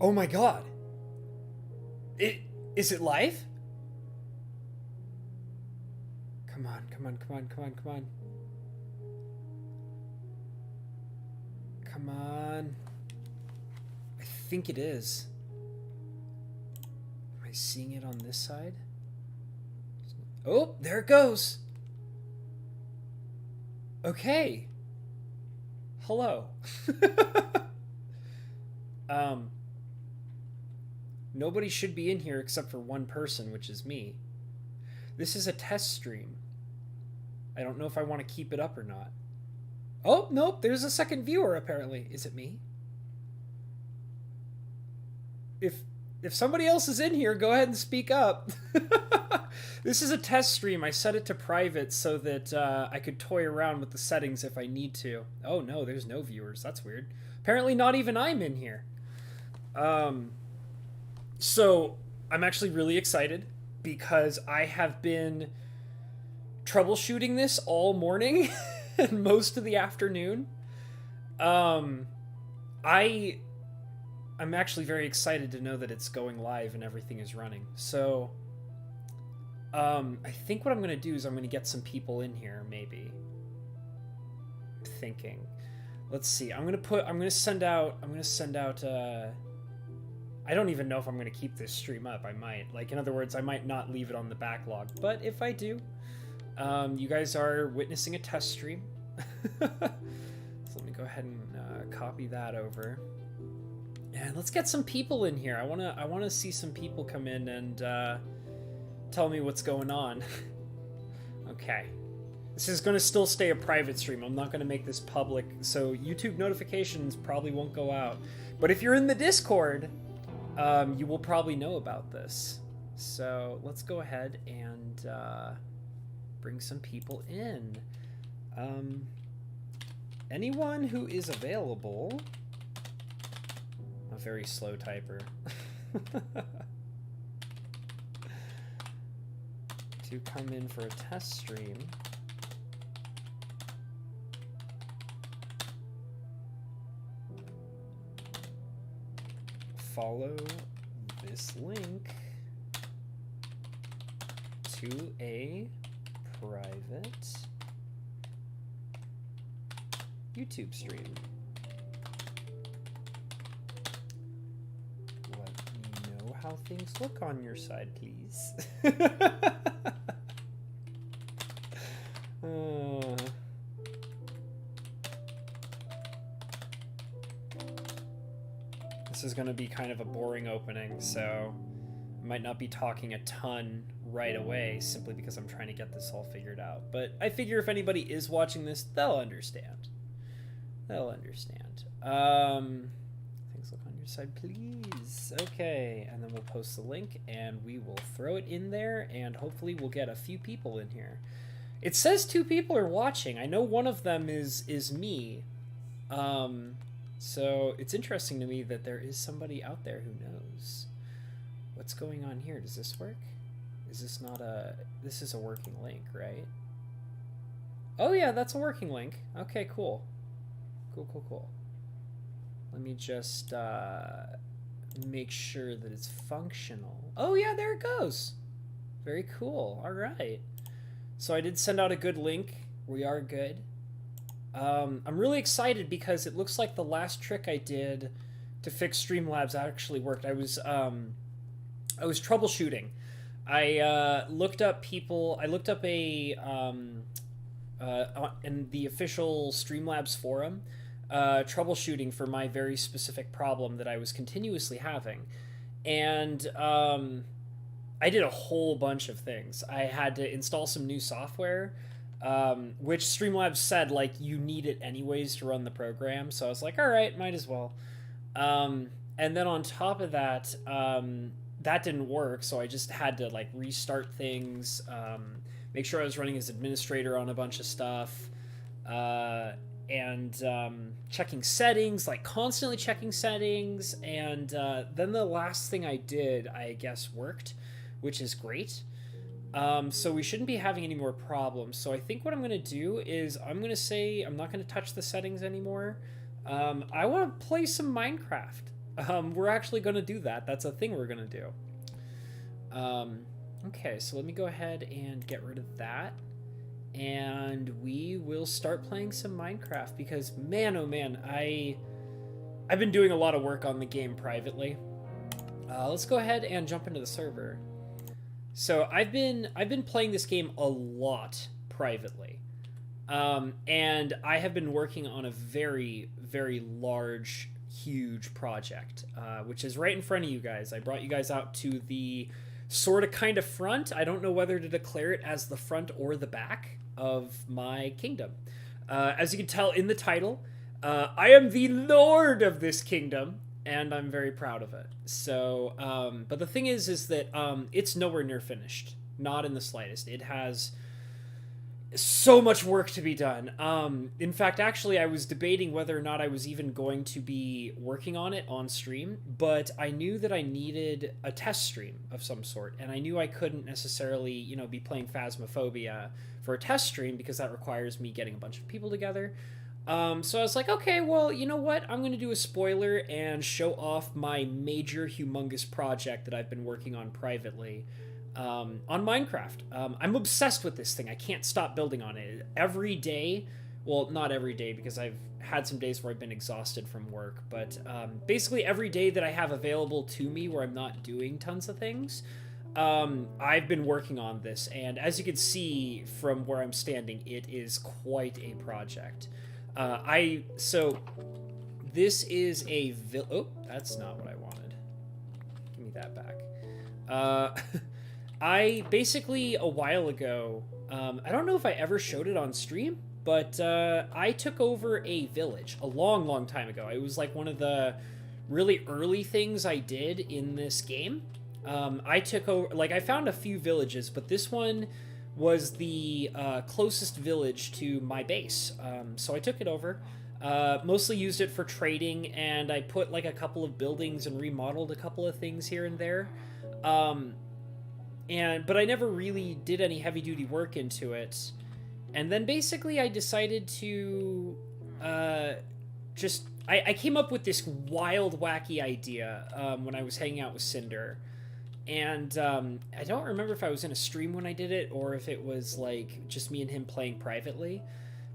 Oh my god. Is it live? Come on, come on, come on, come on, come on. Come on. I think it is. Am I seeing it on this side? Oh, there it goes. Okay. Hello. um, Nobody should be in here except for one person, which is me. This is a test stream. I don't know if I want to keep it up or not. Oh, nope, there's a second viewer apparently. Is it me? If somebody else is in here, go ahead and speak up. This is a test stream. I set it to private so that I could toy around with the settings if I need to. Oh no, there's no viewers. That's weird. Apparently not even I'm in here. So I'm actually really excited because I have been troubleshooting this all morning and most of the afternoon. I'm actually very excited to know that it's going live and everything is running. So I think what I'm going to do is I'm going to get some people in here, maybe. I'm thinking. Let's see. I'm going to send out I don't even know if I'm going to keep this stream up. I might. Like, in other words, I might not leave it on the backlog. But if I do, you guys are witnessing a test stream. So let me go ahead and copy that over. And let's get some people in here. I want to see some people come in and tell me what's going on. Okay. This is going to still stay a private stream. I'm not going to make this public, so YouTube notifications probably won't go out. But if you're in the Discord, you will probably know about this. So let's go ahead and bring some people in. Anyone who is available... A very slow typer. To come in for a test stream. Follow this link to a private YouTube stream. Let me know how things look on your side, please. This is going to be kind of a boring opening, so I might not be talking a ton right away simply because I'm trying to get this all figured out. But I figure if anybody is watching this, they'll understand. They'll understand. Things look on your side, please. Okay, and then we'll post the link and we will throw it in there and hopefully we'll get a few people in here. It says 2 people are watching. I know one of them is me. So it's interesting to me that there is somebody out there who knows. What's going on here? Does this work? Is this not a... This is a working link, right? Oh yeah, that's a working link. Okay, cool. Cool. Let me just make sure that it's functional. Oh yeah, there it goes. Very cool. All right. So I did send out a good link. We are good. I'm really excited because it looks like the last trick I did to fix Streamlabs actually worked. I was troubleshooting. I looked up people. I looked up in the official Streamlabs forum, troubleshooting for my very specific problem that I was continuously having, and I did a whole bunch of things. I had to install some new software. Which Streamlabs said, like, you need it anyways to run the program. So I was like, all right, might as well. And then on top of that, that didn't work. So I just had to, like, restart things, make sure I was running as administrator on a bunch of stuff, and checking settings, like constantly checking settings. And then the last thing I did, I guess, worked, which is great. So we shouldn't be having any more problems. So I think what I'm going to do is I'm going to say I'm not going to touch the settings anymore. I want to play some Minecraft. We're actually going to do that. That's a thing we're going to do. Okay, so let me go ahead and get rid of that. And we will start playing some Minecraft because, man, oh man, I've been doing a lot of work on the game privately. Let's go ahead and jump into the server. So I've been playing this game a lot privately. And I have been working on a very, very large, huge project, which is right in front of you guys. I brought you guys out to the sort of kind of front. I don't know whether to declare it as the front or the back of my kingdom. As you can tell in the title, I am the lord of this kingdom, and I'm very proud of it. So, but the thing is that it's nowhere near finished. Not in the slightest. It has so much work to be done. In fact, actually, I was debating whether or not I was even going to be working on it on stream, but I knew that I needed a test stream of some sort, and I knew I couldn't necessarily, you know, be playing Phasmophobia for a test stream because that requires me getting a bunch of people together. So I was like, okay, well, you know what? I'm going to do a spoiler and show off my major, humongous project that I've been working on privately. On Minecraft. I'm obsessed with this thing. I can't stop building on it. Every day, well, not every day because I've had some days where I've been exhausted from work, but basically every day that I have available to me where I'm not doing tons of things, I've been working on this, and as you can see from where I'm standing, it is quite a project. So this is a oh, that's not what I wanted. Give me that back. I basically, a while ago, I don't know if I ever showed it on stream, but I took over a village a long, long time ago. It was like one of the really early things I did in this game. I took over, like, I found a few villages, but this one was the closest village to my base. So I took it over, mostly used it for trading, and I put like a couple of buildings and remodeled a couple of things here and there. But I never really did any heavy-duty work into it. And then basically I decided to I came up with this wild, wacky idea when I was hanging out with Cinder. And I don't remember if I was in a stream when I did it or if it was like just me and him playing privately.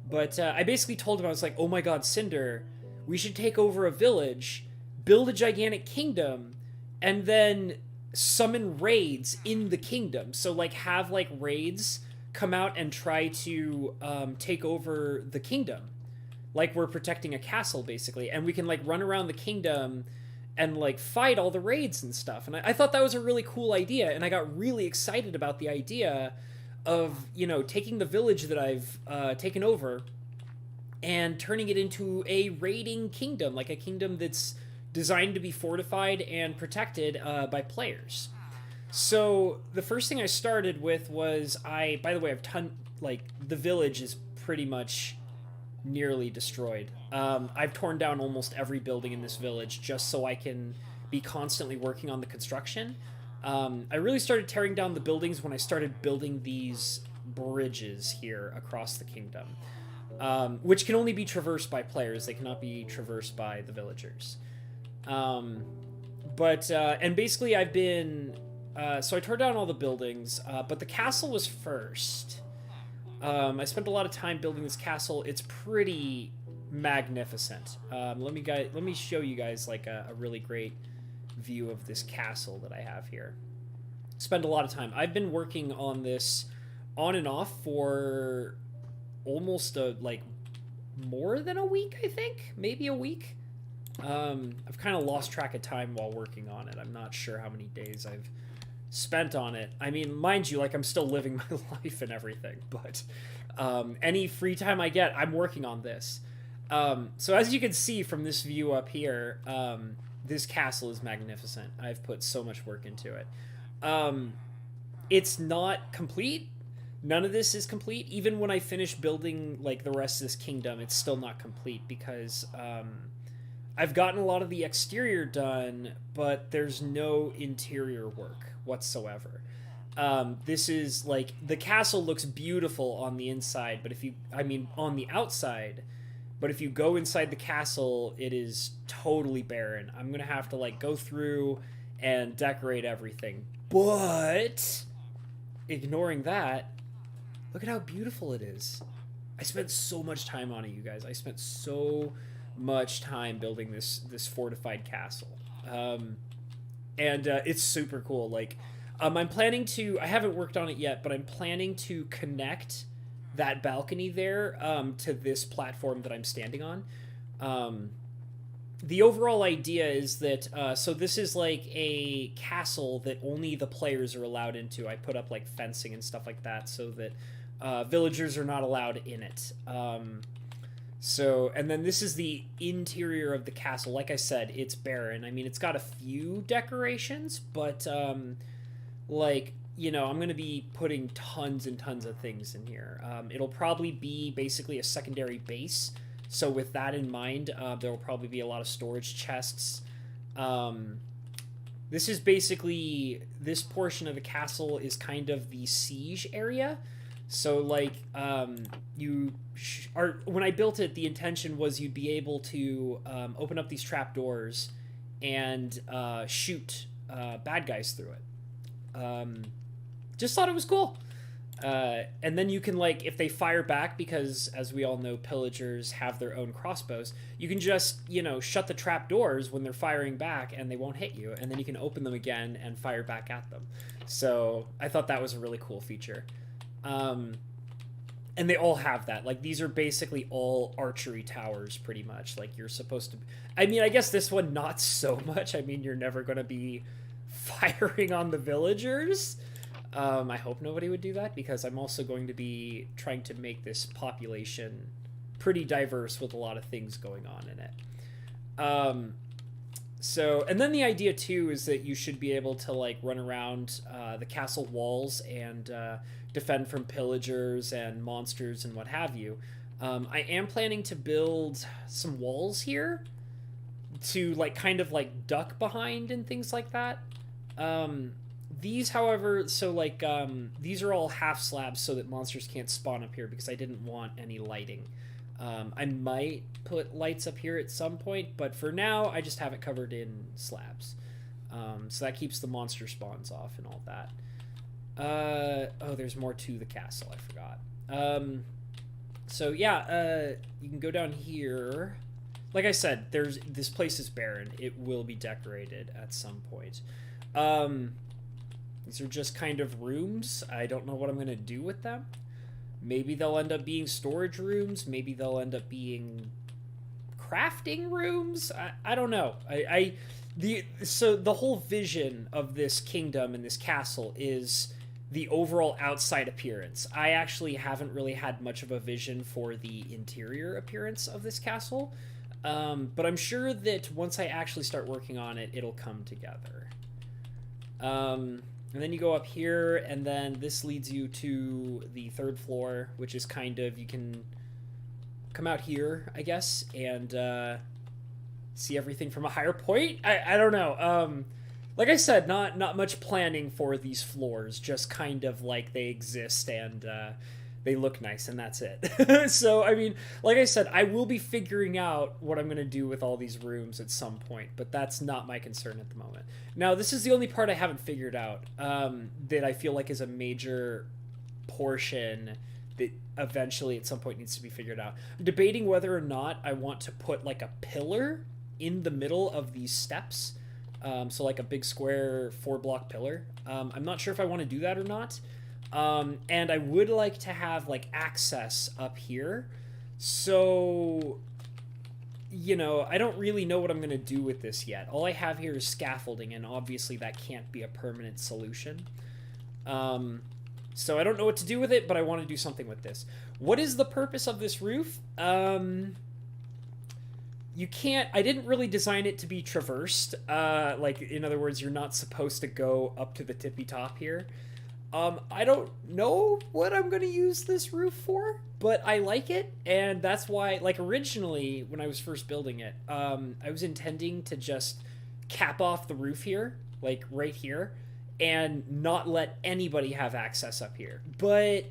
But I basically told him, I was like, oh my god, Cinder, we should take over a village, build a gigantic kingdom, and then summon raids in the kingdom. So like have like raids come out and try to take over the kingdom. Like we're protecting a castle basically, and we can like run around the kingdom and like fight all the raids and stuff. And I thought that was a really cool idea, and I got really excited about the idea of, you know, taking the village that I've taken over and turning it into a raiding kingdom, like a kingdom that's designed to be fortified and protected by players. So the first thing I started with was by the way, the village is pretty much nearly destroyed. I've torn down almost every building in this village just so I can be constantly working on the construction. I really started tearing down the buildings when I started building these bridges here across the kingdom, which can only be traversed by players. They cannot be traversed by the villagers. And basically I've been, so I tore down all the buildings, but the castle was first. I spent a lot of time building this castle. It's pretty magnificent. Let me show you guys like a really great view of this castle that I have here. Spend a lot of time. I've been working on this on and off for almost more than a week, I think, maybe a week. I've kind of lost track of time while working on it. I'm not sure how many days I've spent on it. I mean, mind you, like, I'm still living my life and everything, but any free time I get, I'm working on this. So as you can see from this view up here, this castle is magnificent. I've put so much work into it. It's not complete. None of this is complete. Even when I finish building like the rest of this kingdom, it's still not complete because I've gotten a lot of the exterior done, but there's no interior work whatsoever. This is like, the castle looks beautiful on the inside, but on the outside, But if you go inside the castle, it is totally barren. I'm gonna have to like go through and decorate everything. But ignoring that, look at how beautiful it is. I spent so much time on it, you guys. I spent so much time building this fortified castle. And it's super cool. Like, I'm planning to, I haven't worked on it yet, but I'm planning to connect that balcony there to this platform that I'm standing on. The overall idea is that, so this is like a castle that only the players are allowed into. I put up like fencing and stuff like that so that villagers are not allowed in it. So, and then this is the interior of the castle. Like I said, it's barren. I mean, it's got a few decorations, but, like, you know, I'm going to be putting tons and tons of things in here. It'll probably be basically a secondary base. So with that in mind, there will probably be a lot of storage chests. This is basically, this portion of the castle is kind of the siege area. So, like, when I built it, the intention was you'd be able to open up these trapdoors and shoot bad guys through it. Just thought it was cool. And then you can, like, if they fire back, because, as we all know, pillagers have their own crossbows, you can just, you know, shut the trapdoors when they're firing back and they won't hit you, and then you can open them again and fire back at them. So, I thought that was a really cool feature. And they all have that. Like, these are basically all archery towers, pretty much. Like, you're supposed to... I mean, I guess this one, not so much. I mean, you're never going to be firing on the villagers. I hope nobody would do that, because I'm also going to be trying to make this population pretty diverse with a lot of things going on in it. So, and then the idea, too, is that you should be able to, like, run around the castle walls and defend from pillagers and monsters and what have you. I am planning to build some walls here to, like, kind of, like, duck behind and things like that. These, however, so, like, these are all half slabs so that monsters can't spawn up here, because I didn't want any lighting. I might put lights up here at some point, but for now, I just have it covered in slabs. So that keeps the monster spawns off and all that. Oh, there's more to the castle, I forgot. So yeah, you can go down here. Like I said, this place is barren. It will be decorated at some point. These are just kind of rooms. I don't know what I'm going to do with them. Maybe they'll end up being storage rooms. Maybe they'll end up being crafting rooms. I don't know. So the whole vision of this kingdom and this castle is the overall outside appearance. I actually haven't really had much of a vision for the interior appearance of this castle. But I'm sure that once I actually start working on it, it'll come together. And then you go up here, and then this leads you to the third floor, which is kind of, you can come out here, I guess, and see everything from a higher point. I don't know. Like I said, not much planning for these floors, just kind of like they exist and they look nice, and that's it. So, I mean, like I said, I will be figuring out what I'm going to do with all these rooms at some point, but that's not my concern at the moment. Now, this is the only part I haven't figured out that I feel like is a major portion that eventually at some point needs to be figured out. I'm debating whether or not I want to put like a pillar in the middle of these steps. So like a big square 4-block pillar. I'm not sure if I want to do that or not. And I would like to have like access up here. So, you know, I don't really know what I'm going to do with this yet. All I have here is scaffolding, and obviously that can't be a permanent solution. So I don't know what to do with it, but I want to do something with this. What is the purpose of this roof? You can't, I didn't really design it to be traversed. Like, in other words, you're not supposed to go up to the tippy top here. I don't know what I'm going to use this roof for, but I like it, and that's why, like, originally, when I was first building it, I was intending to just cap off the roof here, like, right here, and not let anybody have access up here. But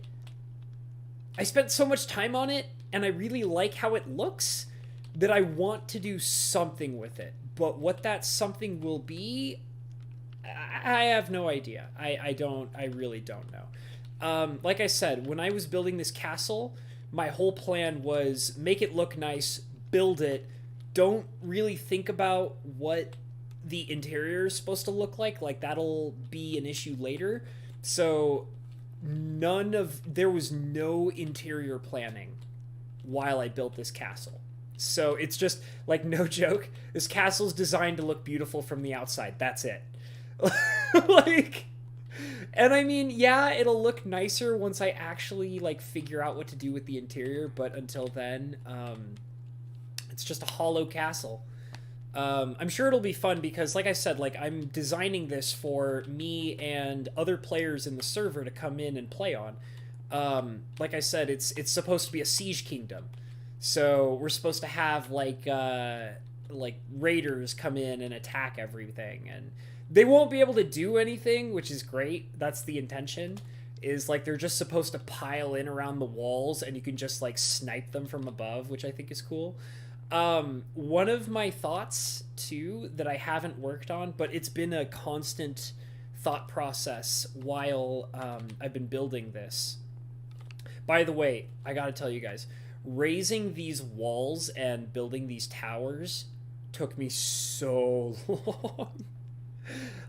I spent so much time on it, and I really like how it looks, that I want to do something with it. But what that something will be, I have no idea. I really don't know. Like I said, when I was building this castle, my whole plan was make it look nice, build it, don't really think about what the interior is supposed to look like that'll be an issue later. So there was no interior planning while I built this castle. So it's just like, no joke, this castle's designed to look beautiful from the outside. That's it. Like, and I mean, yeah, it'll look nicer once I actually like figure out what to do with the interior, but until then, it's just a hollow castle. I'm sure it'll be fun because, like I said, like I'm designing this for me and other players in the server to come in and play on. Like I said, it's supposed to be a siege kingdom, so we're supposed to have like raiders come in and attack everything, and they won't be able to do anything, which is great. That's the intention. Is like they're just supposed to pile in around the walls, and you can just like snipe them from above, which I think is cool. One of my thoughts too that I haven't worked on, but it's been a constant thought process while I've been building this. By the way, I gotta tell you guys, raising these walls and building these towers took me so long.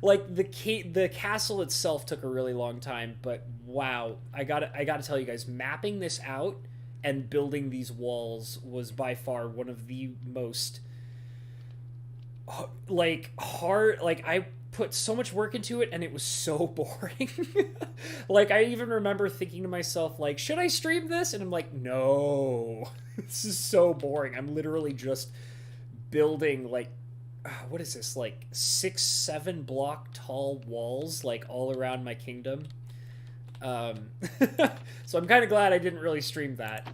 Like the castle itself took a really long time, but wow, I gotta tell you guys, mapping this out and building these walls was by far one of the most like hard. Like I put so much work into it and it was so boring. Like I even remember thinking to myself, like, should I stream this? And I'm like, no. This is so boring. I'm literally just building like what is this, like 6-7 block tall walls like all around my kingdom. So I'm kind of glad I didn't really stream that.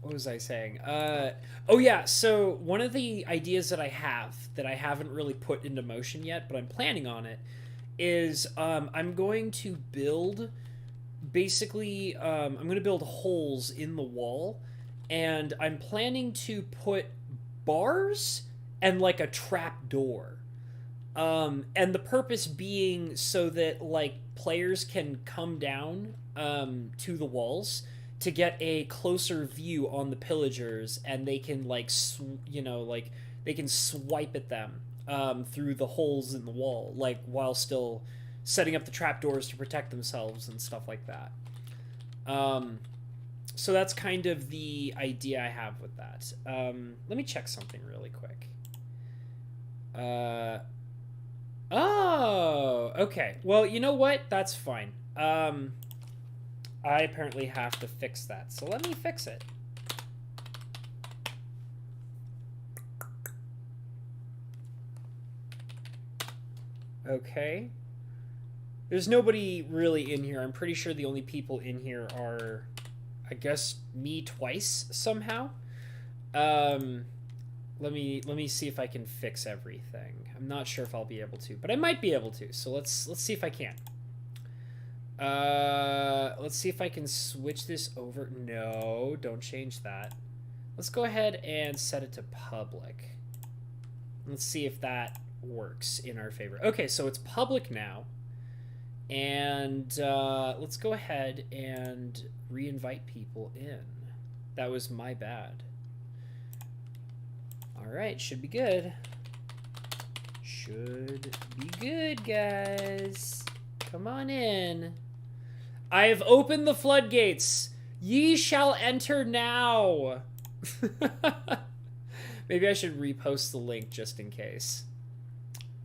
What was I saying? Oh yeah, so one of the ideas that I have that I haven't really put into motion yet, but I'm planning on it, is I'm going to build basically I'm going to build holes in the wall, and I'm planning to put bars and like a trap door. And the purpose being so that like players can come down to the walls to get a closer view on the pillagers, and they can like like they can swipe at them through the holes in the wall, like while still setting up the trapdoors to protect themselves and stuff like that. So that's kind of the idea I have with that. Let me check something really quick. Oh, okay. Well, you know what? That's fine. I apparently have to fix that, so let me fix it. Okay. There's nobody really in here. I'm pretty sure the only people in here are, I guess, me twice somehow. Let me see if I can fix everything. I'm not sure if I'll be able to, but I might be able to. So let's see if I can. Let's see if I can switch this over. No, don't change that. Let's go ahead and set it to public. Let's see if that works in our favor. Okay, so it's public now. And let's go ahead and re-invite people in. That was my bad. Alright, should be good. Should be good, guys. Come on in. I have opened the floodgates. Ye shall enter now. Maybe I should repost the link just in case.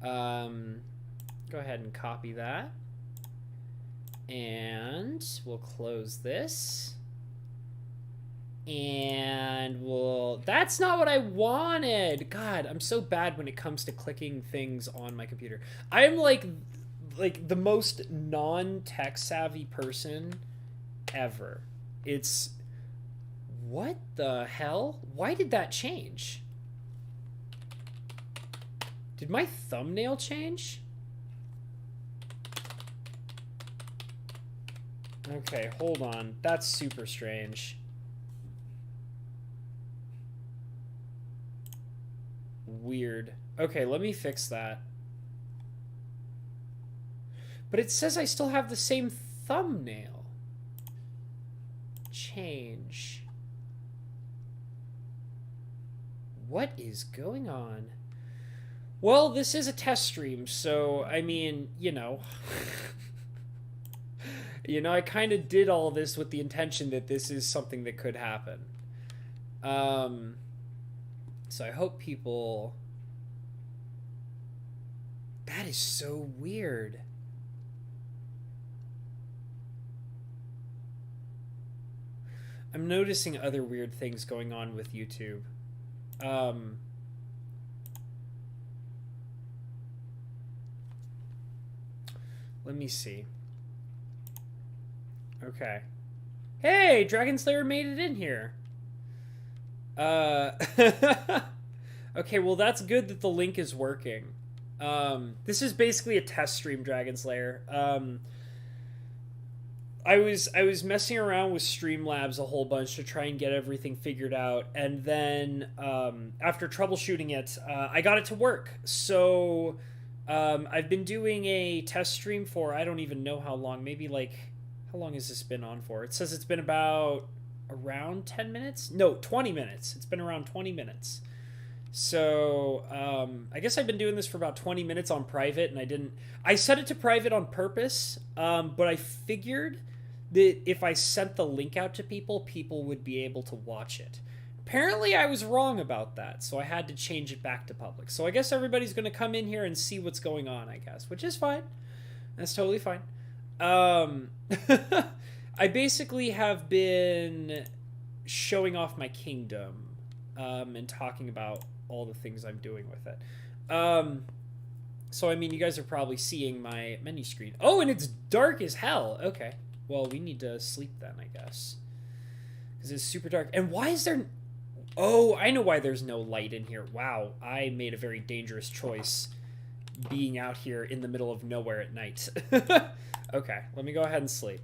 Go ahead and copy that. And we'll close this. And we'll... That's not what I wanted. God, I'm so bad when it comes to clicking things on my computer. I'm like the most non-tech savvy person ever. It's... What the hell? Why did that change? Did my thumbnail change? Okay, hold on. That's super strange. Weird. Okay, let me fix that. But it says I still have the same thumbnail. Change. What is going on? Well, this is a test stream, so, I mean, you know. You know, I kind of did all this with the intention that this is something that could happen. So I hope people... That is so weird. I'm noticing other weird things going on with YouTube. Let me see. Okay. Hey, Dragon Slayer made it in here. Okay, well that's good that the link is working. This is basically a test stream, Dragon Slayer. I was messing around with Streamlabs a whole bunch to try and get everything figured out, and then after troubleshooting it, I got it to work. So I've been doing a test stream for I don't even know how long. Maybe like how long has this been on for? It says it's been about around 10 minutes. No, 20 minutes. It's been around 20 minutes. So I guess I've been doing this for about 20 minutes on private, and I set it to private on purpose, but I figured that if I sent the link out to people, people would be able to watch it. Apparently I was wrong about that, so I had to change it back to public. So I guess everybody's going to come in here and see what's going on, I guess, which is fine. That's totally fine. I basically have been showing off my kingdom and talking about all the things I'm doing with it. So, I mean, you guys are probably seeing my menu screen. Oh, and it's dark as hell. Okay. Well, we need to sleep then, I guess. Because it's super dark. And why is there... Oh, I know why there's no light in here. Wow, I made a very dangerous choice being out here in the middle of nowhere at night. Okay, let me go ahead and sleep.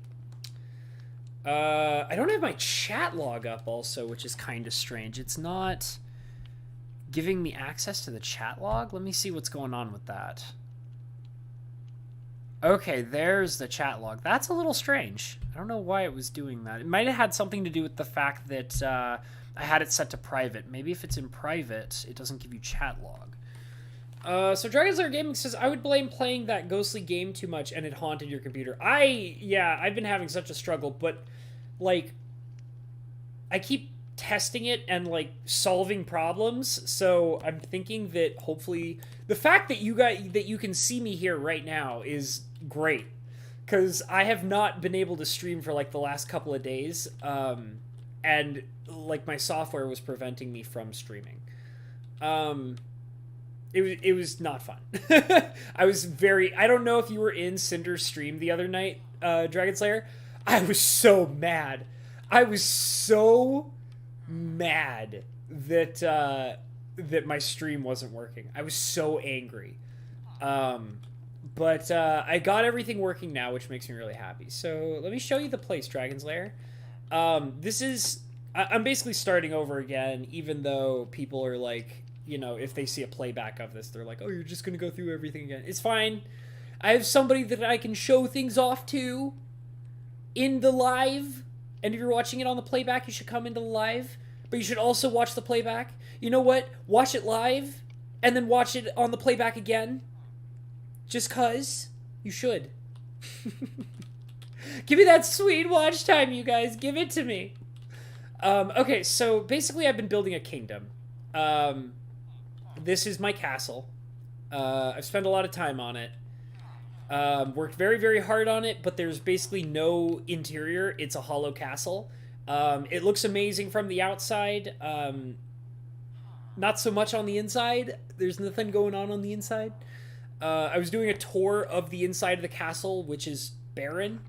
I don't have my chat log up also, which is kind of strange. It's not giving me access to the chat log. Let me see what's going on with that. Okay, there's the chat log. That's a little strange. I don't know why it was doing that. It might have had something to do with the fact that I had it set to private. Maybe if it's in private, it doesn't give you chat log. So Dragon Slayer Gaming says, I would blame playing that ghostly game too much and it haunted your computer. Yeah, I've been having such a struggle, but, like, I keep testing it and, like, solving problems, so I'm thinking that hopefully... The fact that you can see me here right now is great, because I have not been able to stream for, like, the last couple of days, and, like, my software was preventing me from streaming. It was not fun. I don't know if you were in Cinder's stream the other night, Dragon Slayer. I was so mad. I was so mad that that my stream wasn't working. I was so angry. But I got everything working now, which makes me really happy. So let me show you the place, Dragon's Lair. I'm basically starting over again, even though people are like, you know, if they see a playback of this, they're like, oh, you're just going to go through everything again. It's fine. I have somebody that I can show things off to in the live. And if you're watching it on the playback, you should come into the live. But you should also watch the playback. You know what? Watch it live and then watch it on the playback again. Just 'cause. You should. Give me that sweet watch time, you guys. Give it to me. Okay, so basically I've been building a kingdom. This is my castle. I've spent a lot of time on it. Worked very, very hard on it, but there's basically no interior. It's a hollow castle. It looks amazing from the outside. Not so much on the inside. There's nothing going on the inside. I was doing a tour of the inside of the castle, which is barren.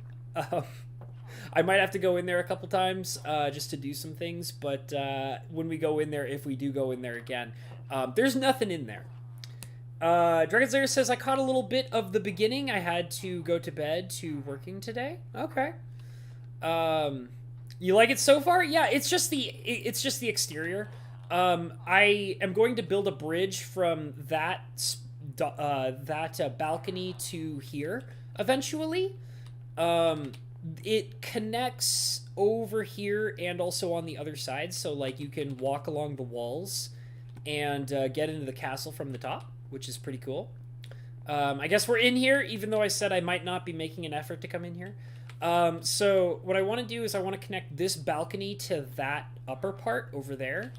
I might have to go in there a couple times just to do some things, but when we go in there, if we do go in there again, there's nothing in there. Dragon Slayer says, I caught a little bit of the beginning. I had to go to bed to working today. Okay. You like it so far? Yeah, it's just the exterior. I am going to build a bridge from that balcony to here eventually. Um, it connects over here and also on the other side, so like you can walk along the walls and get into the castle from the top, which is pretty cool. I guess we're in here, even though I said I might not be making an effort to come in here. So what I want to do is I want to connect this balcony to that upper part over there.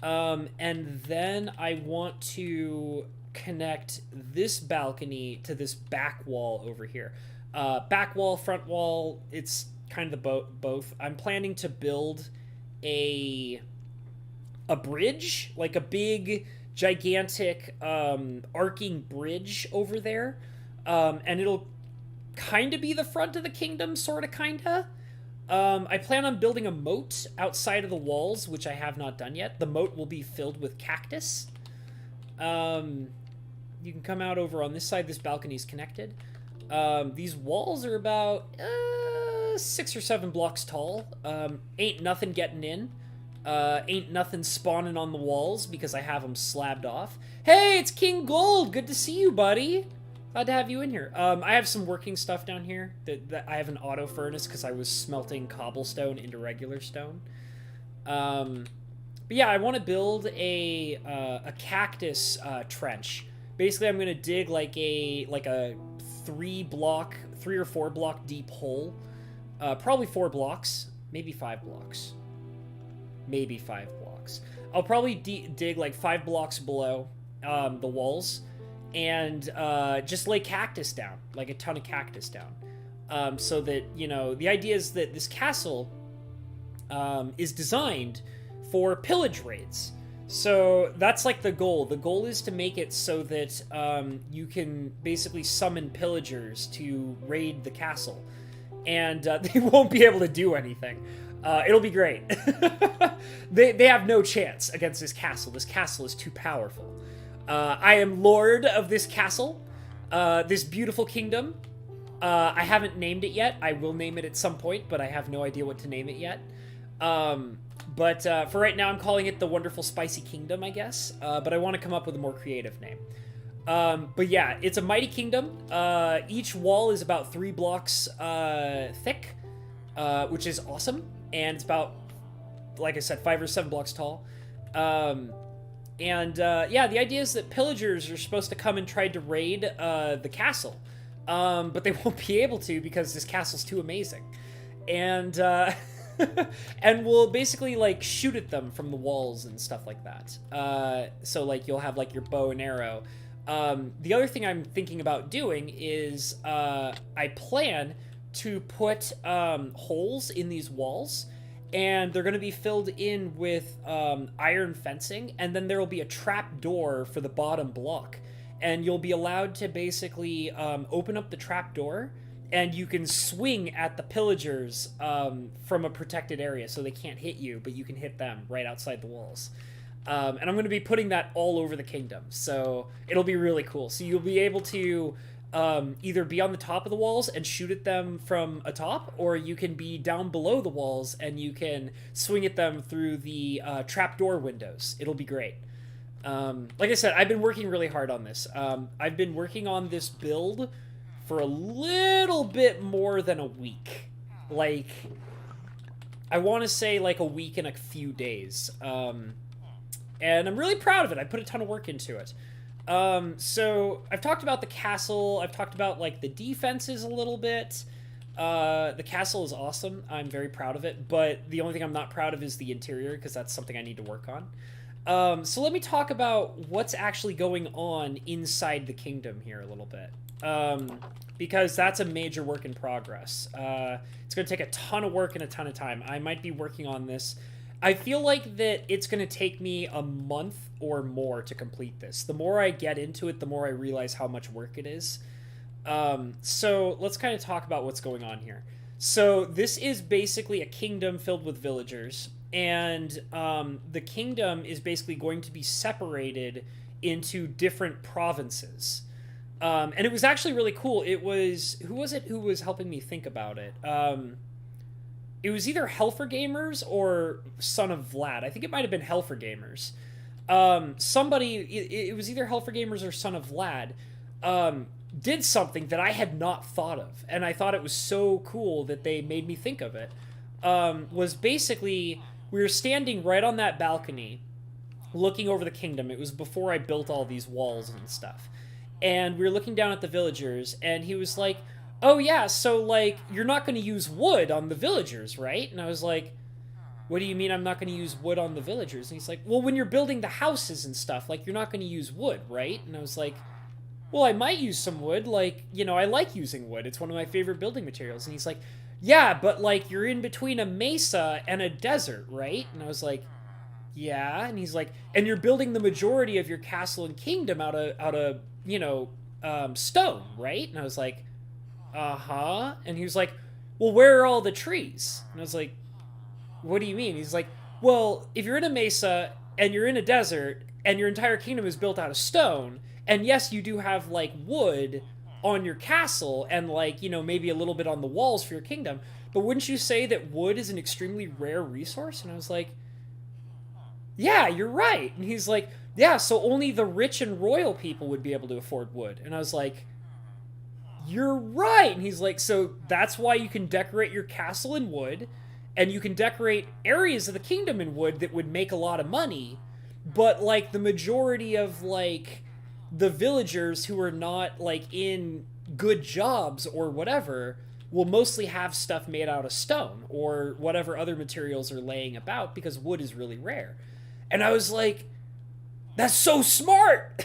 And then I want to connect this balcony to this back wall over here. Back wall, front wall, it's kind of the both. I'm planning to build a bridge, like a big, gigantic, arcing bridge over there. And it'll kind of be the front of the kingdom, sort of, kind of. I plan on building a moat outside of the walls, which I have not done yet. The moat will be filled with cactus. You can come out over on this side. This balcony is connected. These walls are about 6 or 7 blocks tall. Ain't nothing getting in. Ain't nothing spawning on the walls because I have them slabbed off. Hey, it's King Gold. Good to see you, buddy. Glad to have you in here. I have some working stuff down here. That I have an auto furnace because I was smelting cobblestone into regular stone. But yeah, I want to build a cactus trench. Basically, I'm gonna dig like a 3 or 4 block deep hole. Probably 4 blocks, maybe 5 blocks. Maybe 5 blocks. I'll probably dig like 5 blocks below the walls. And just lay cactus down, like a ton of cactus down. So that, you know, the idea is that this castle is designed for pillage raids. So that's like the goal. The goal is to make it so that you can basically summon pillagers to raid the castle. And they won't be able to do anything. It'll be great. They have no chance against this castle. This castle is too powerful. I am lord of this castle, this beautiful kingdom. I haven't named it yet. I will name it at some point, but I have no idea what to name it yet. But for right now, I'm calling it the Wonderful Spicy Kingdom, I guess. But I want to come up with a more creative name. But yeah, it's a mighty kingdom. Each wall is about 3 blocks thick, which is awesome. And it's about, like I said, 5 or 7 blocks tall. Yeah, the idea is that pillagers are supposed to come and try to raid the castle. But they won't be able to because this castle's too amazing. And and we'll basically like shoot at them from the walls and stuff like that. So like you'll have like your bow and arrow. The other thing I'm thinking about doing is I plan to put holes in these walls. And they're going to be filled in with iron fencing, and then there will be a trap door for the bottom block. And you'll be allowed to basically open up the trap door, and you can swing at the pillagers from a protected area, so they can't hit you, but you can hit them right outside the walls. And I'm going to be putting that all over the kingdom, so it'll be really cool. So you'll be able to either be on the top of the walls and shoot at them from atop, or you can be down below the walls and you can swing at them through the trapdoor windows. It'll be great. Like I said, I've been working really hard on this. I've been working on this build for a little bit more than a week. Like, I want to say like a week and a few days. And I'm really proud of it. I put a ton of work into it. So I've talked about the castle. I've talked about like the defenses a little bit. The castle is awesome. I'm very proud of it, but the only thing I'm not proud of is the interior because that's something I need to work on. So let me talk about what's actually going on inside the kingdom here a little bit. Because that's a major work in progress. It's going to take a ton of work and a ton of time. I might be working on this. I feel like that it's going to take me a month or more to complete this. The more I get into it, the more I realize how much work it is. So let's kind of talk about what's going on here. So this is basically a kingdom filled with villagers, and the kingdom is basically going to be separated into different provinces. And it was actually really cool. It was, who was it who was helping me think about it? it was either Helfer Gamers or Son of Vlad. I think it might have been Helfer Gamers. Somebody, it was either Helfer Gamers or Son of Vlad, did something that I had not thought of, and I thought it was so cool that they made me think of it. Was basically, we were standing right on that balcony, looking over the kingdom. It was before I built all these walls and stuff. And we were looking down at the villagers, and he was like, oh yeah, so, like, you're not going to use wood on the villagers, right? And I was like, what do you mean I'm not going to use wood on the villagers? And he's like, well, when you're building the houses and stuff, like, you're not going to use wood, right? And I was like, well, I might use some wood, like, you know, I like using wood. It's one of my favorite building materials. And he's like, yeah, but, like, you're in between a mesa and a desert, right? And I was like, yeah. And he's like, and you're building the majority of your castle and kingdom out of you know, stone, right? And I was like, uh-huh. And he was like, well, where are all the trees? And I was like, what do you mean? He's like, well, if you're in a mesa and you're in a desert and your entire kingdom is built out of stone, and yes, you do have, like, wood on your castle and, like, you know, maybe a little bit on the walls for your kingdom, but wouldn't you say that wood is an extremely rare resource? And I was like, yeah, you're right. And he's like, yeah, so only the rich and royal people would be able to afford wood. And I was like, you're right. And he's like, so that's why you can decorate your castle in wood, and you can decorate areas of the kingdom in wood that would make a lot of money, but, like, the majority of, like, the villagers who are not, like, in good jobs or whatever will mostly have stuff made out of stone or whatever other materials are laying about, because wood is really rare. And I was like, that's so smart.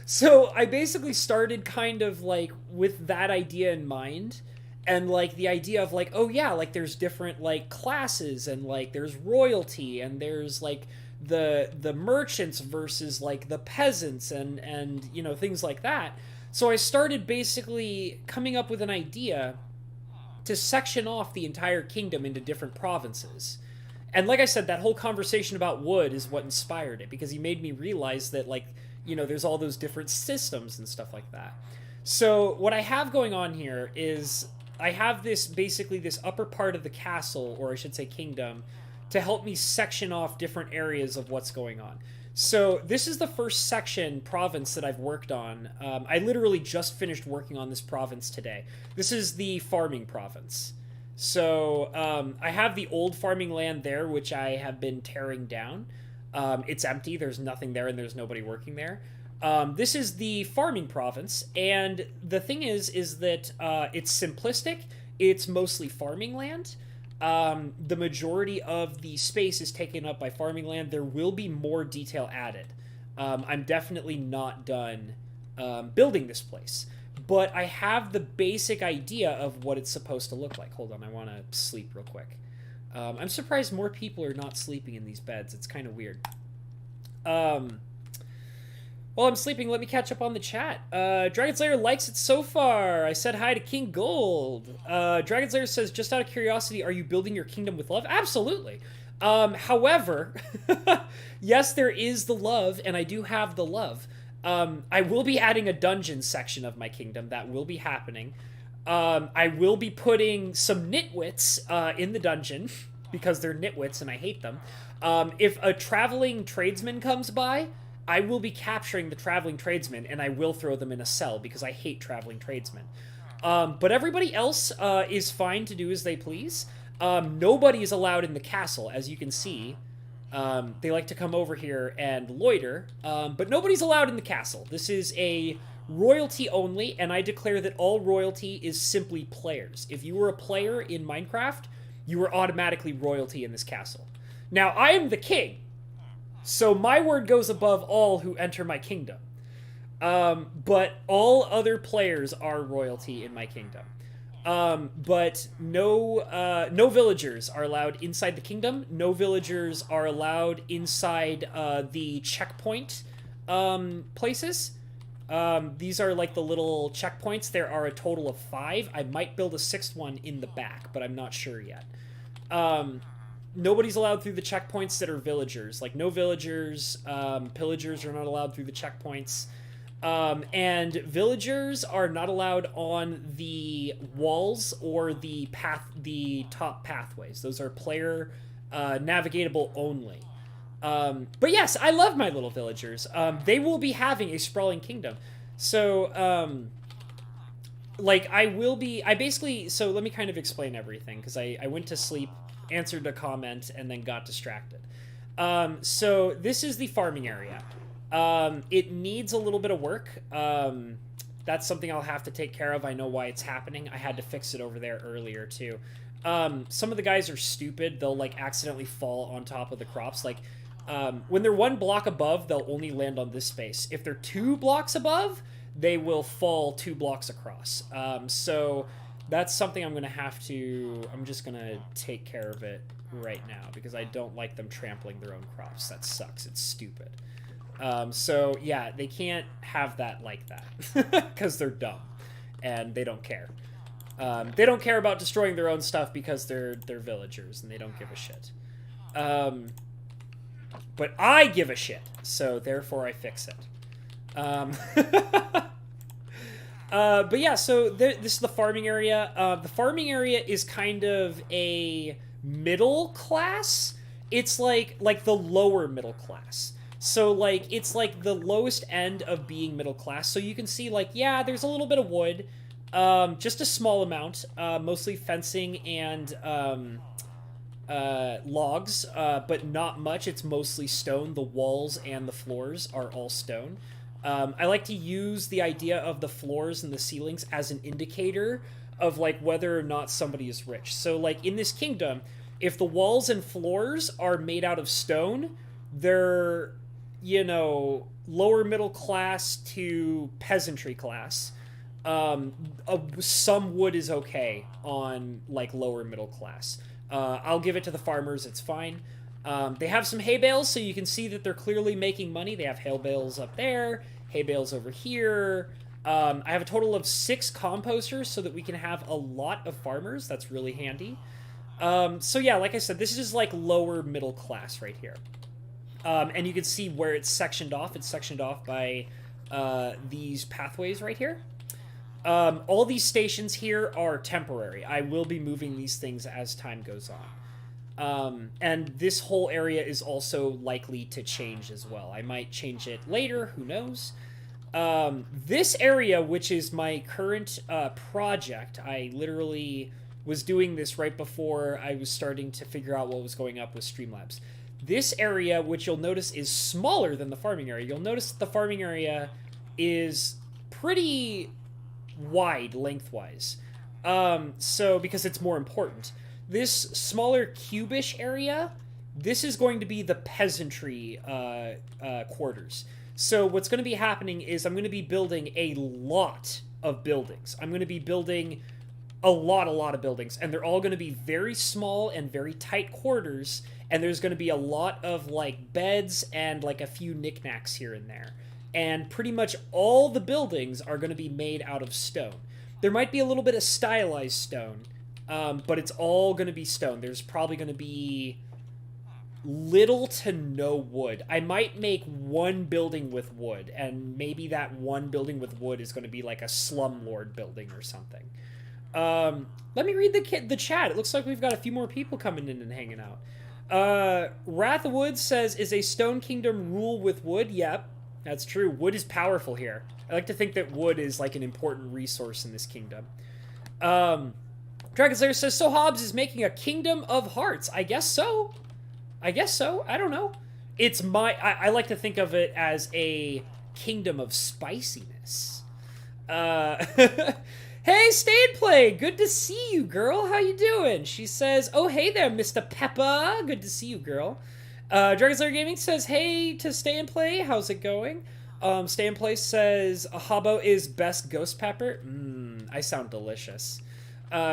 So I basically started kind of, like, with that idea in mind, and, like, the idea of, like, oh yeah, like, there's different, like, classes, and, like, there's royalty, and there's, like, the merchants versus, like, the peasants, and you know, things like that. So I started basically coming up with an idea to section off the entire kingdom into different provinces. And like I said, that whole conversation about wood is what inspired it, because he made me realize that, like, you know, there's all those different systems and stuff like that. So what I have going on here is I have this, basically this upper part of the castle, or I should say kingdom, to help me section off different areas of what's going on. So this is the first section, province, that I've worked on. I literally just finished working on this province today. This is the farming province. So I have the old farming land there, which I have been tearing down. It's empty, there's nothing there, and there's nobody working there. This is the farming province, and the thing is that it's simplistic. It's mostly farming land. The majority of the space is taken up by farming land. There will be more detail added. I'm definitely not done building this place, but I have the basic idea of what it's supposed to look like. Hold on, I want to sleep real quick. I'm surprised more people are not sleeping in these beds. It's kind of weird. While I'm sleeping, let me catch up on the chat. Dragon Slayer likes it so far. I said hi to King Gold. Dragon Slayer says, just out of curiosity, are you building your kingdom with love? Absolutely. However, yes, there is the love, and I do have the love. I will be adding a dungeon section of my kingdom. That will be happening. I will be putting some nitwits in the dungeon, because they're nitwits and I hate them. If a traveling tradesman comes by, I will be capturing the traveling tradesmen, and I will throw them in a cell, because I hate traveling tradesmen. But everybody else is fine to do as they please. Nobody is allowed in the castle, as you can see. They like to come over here and loiter, but nobody's allowed in the castle. This is a royalty only, and I declare that all royalty is simply players. If you were a player in Minecraft, you were automatically royalty in this castle. Now, I am the king, so my word goes above all who enter my kingdom. But all other players are royalty in my kingdom. But no villagers are allowed inside the kingdom. No villagers are allowed inside the checkpoint places. These are like the little checkpoints. There are a total of 5. I might build a 6th one in the back, but I'm not sure yet. Nobody's allowed through the checkpoints that are villagers. Like, no villagers, pillagers are not allowed through the checkpoints. And villagers are not allowed on the walls or the top pathways. Those are player navigatable only. But yes, I love my little villagers. They will be having a sprawling kingdom. So, like, so let me kind of explain everything, because I went to sleep, answered a comment, and then got distracted. So this is the farming area. It needs a little bit of work. That's something I'll have to take care of. I know why it's happening. I had to fix it over there earlier, too. Some of the guys are stupid. They'll, like, accidentally fall on top of the crops. Like, when they're 1 block above, they'll only land on this space. If they're 2 blocks above, they will fall 2 blocks across. So that's something I'm just going to take care of it right now, because I don't like them trampling their own crops. That sucks. It's stupid. So yeah, they can't have that like that, because they're dumb and they don't care. They don't care about destroying their own stuff because they're villagers and they don't give a shit. But I give a shit, so therefore I fix it. But yeah, so this is the farming area. The farming area is kind of a middle class. It's like the lower middle class. So, like, it's like the lowest end of being middle class. So you can see, like, yeah, there's a little bit of wood. Just a small amount. Mostly fencing and logs, but not much. It's mostly stone. The walls and the floors are all stone. I like to use the idea of the floors and the ceilings as an indicator of, like, whether or not somebody is rich. So, like, in this kingdom, if the walls and floors are made out of stone, they're, you know, lower middle class to peasantry class. Some wood is okay on, like, lower middle class. I'll give it to the farmers. It's fine. They have some hay bales, so you can see that they're clearly making money. They have hay bales up there, hay bales over here. I have a total of 6 composters so that we can have a lot of farmers. That's really handy. So yeah, like I said, this is just like lower middle class right here. And you can see where it's sectioned off. It's sectioned off by these pathways right here. All these stations here are temporary. I will be moving these things as time goes on. And this whole area is also likely to change as well. I might change it later, who knows. This area, which is my current project, I literally was doing this right before I was starting to figure out what was going up with Streamlabs. This area, which you'll notice is smaller than the farming area, you'll notice that the farming area is pretty wide lengthwise. So, because it's more important. This smaller cubish area, this is going to be the peasantry quarters. So what's going to be happening is I'm going to be building a lot of buildings. I'm going to be building a lot of buildings, and they're all going to be very small and very tight quarters, and there's going to be a lot of, like, beds and, like, a few knickknacks here and there. And pretty much all the buildings are going to be made out of stone. There might be a little bit of stylized stone, but it's all going to be stone. There's probably going to be little to no wood. I might make one building with wood, and maybe that one building with wood is going to be like a slumlord building or something. Let me read the chat. It looks like we've got a few more people coming in and hanging out. Wrath of Wood says, is a stone kingdom rule with wood? Yep, that's true. Wood is powerful here. I like to think that wood is like an important resource in this kingdom. Dragon Slayer says, so Hobbs is making a kingdom of hearts. I guess so. I don't know. It's I like to think of it as a kingdom of spiciness. Hey, Stay and Play! Good to see you, girl. How you doing? She says, oh, hey there, Mr. Peppa. Good to see you, girl. Dragon Slayer Gaming says, hey to Stay and Play. How's it going? Stay and Play says, Habbo is best ghost pepper. I sound delicious.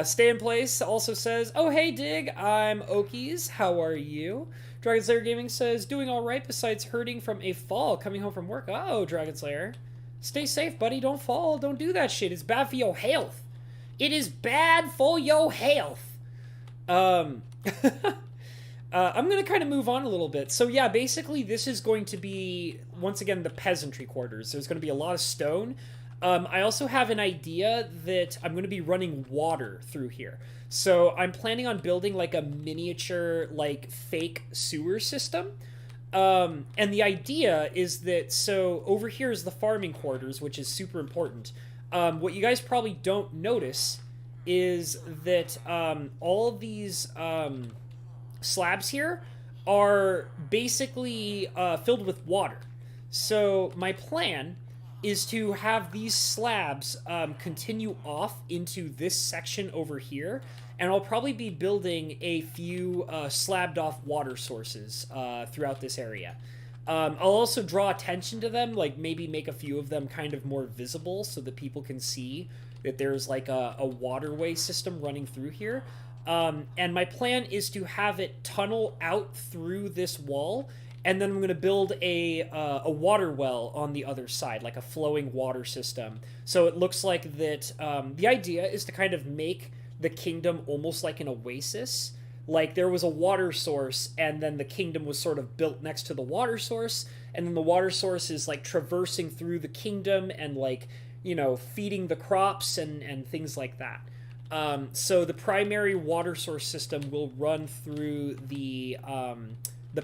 Stay in Place also says, oh, hey, Dig. I'm Okies. How are you? Dragon Slayer Gaming says, doing all right besides hurting from a fall coming home from work. Oh, Dragon Slayer. Stay safe, buddy. Don't fall. Don't do that shit. It's bad for your health. It is bad for your health. I'm going to kind of move on a little bit. So yeah, basically this is going to be, once again, the peasantry quarters. There's going to be a lot of stone. I also have an idea that I'm going to be running water through here. So I'm planning on building like a miniature, like fake sewer system. And the idea is that, so over here is the farming quarters, which is super important. What you guys probably don't notice is that all of these slabs here are basically filled with water. So my plan is to have these slabs continue off into this section over here, and I'll probably be building a few slabbed off water sources throughout this area. I'll also draw attention to them, like maybe make a few of them kind of more visible so that people can see that there's like a waterway system running through here. And my plan is to have it tunnel out through this wall, and then I'm going to build a water well on the other side, like a flowing water system. So it looks like that the idea is to kind of make the kingdom almost like an oasis. Like there was a water source, and then the kingdom was sort of built next to the water source, and then the water source is like traversing through the kingdom and like, you know, feeding the crops and things like that. So the primary water source system will run through the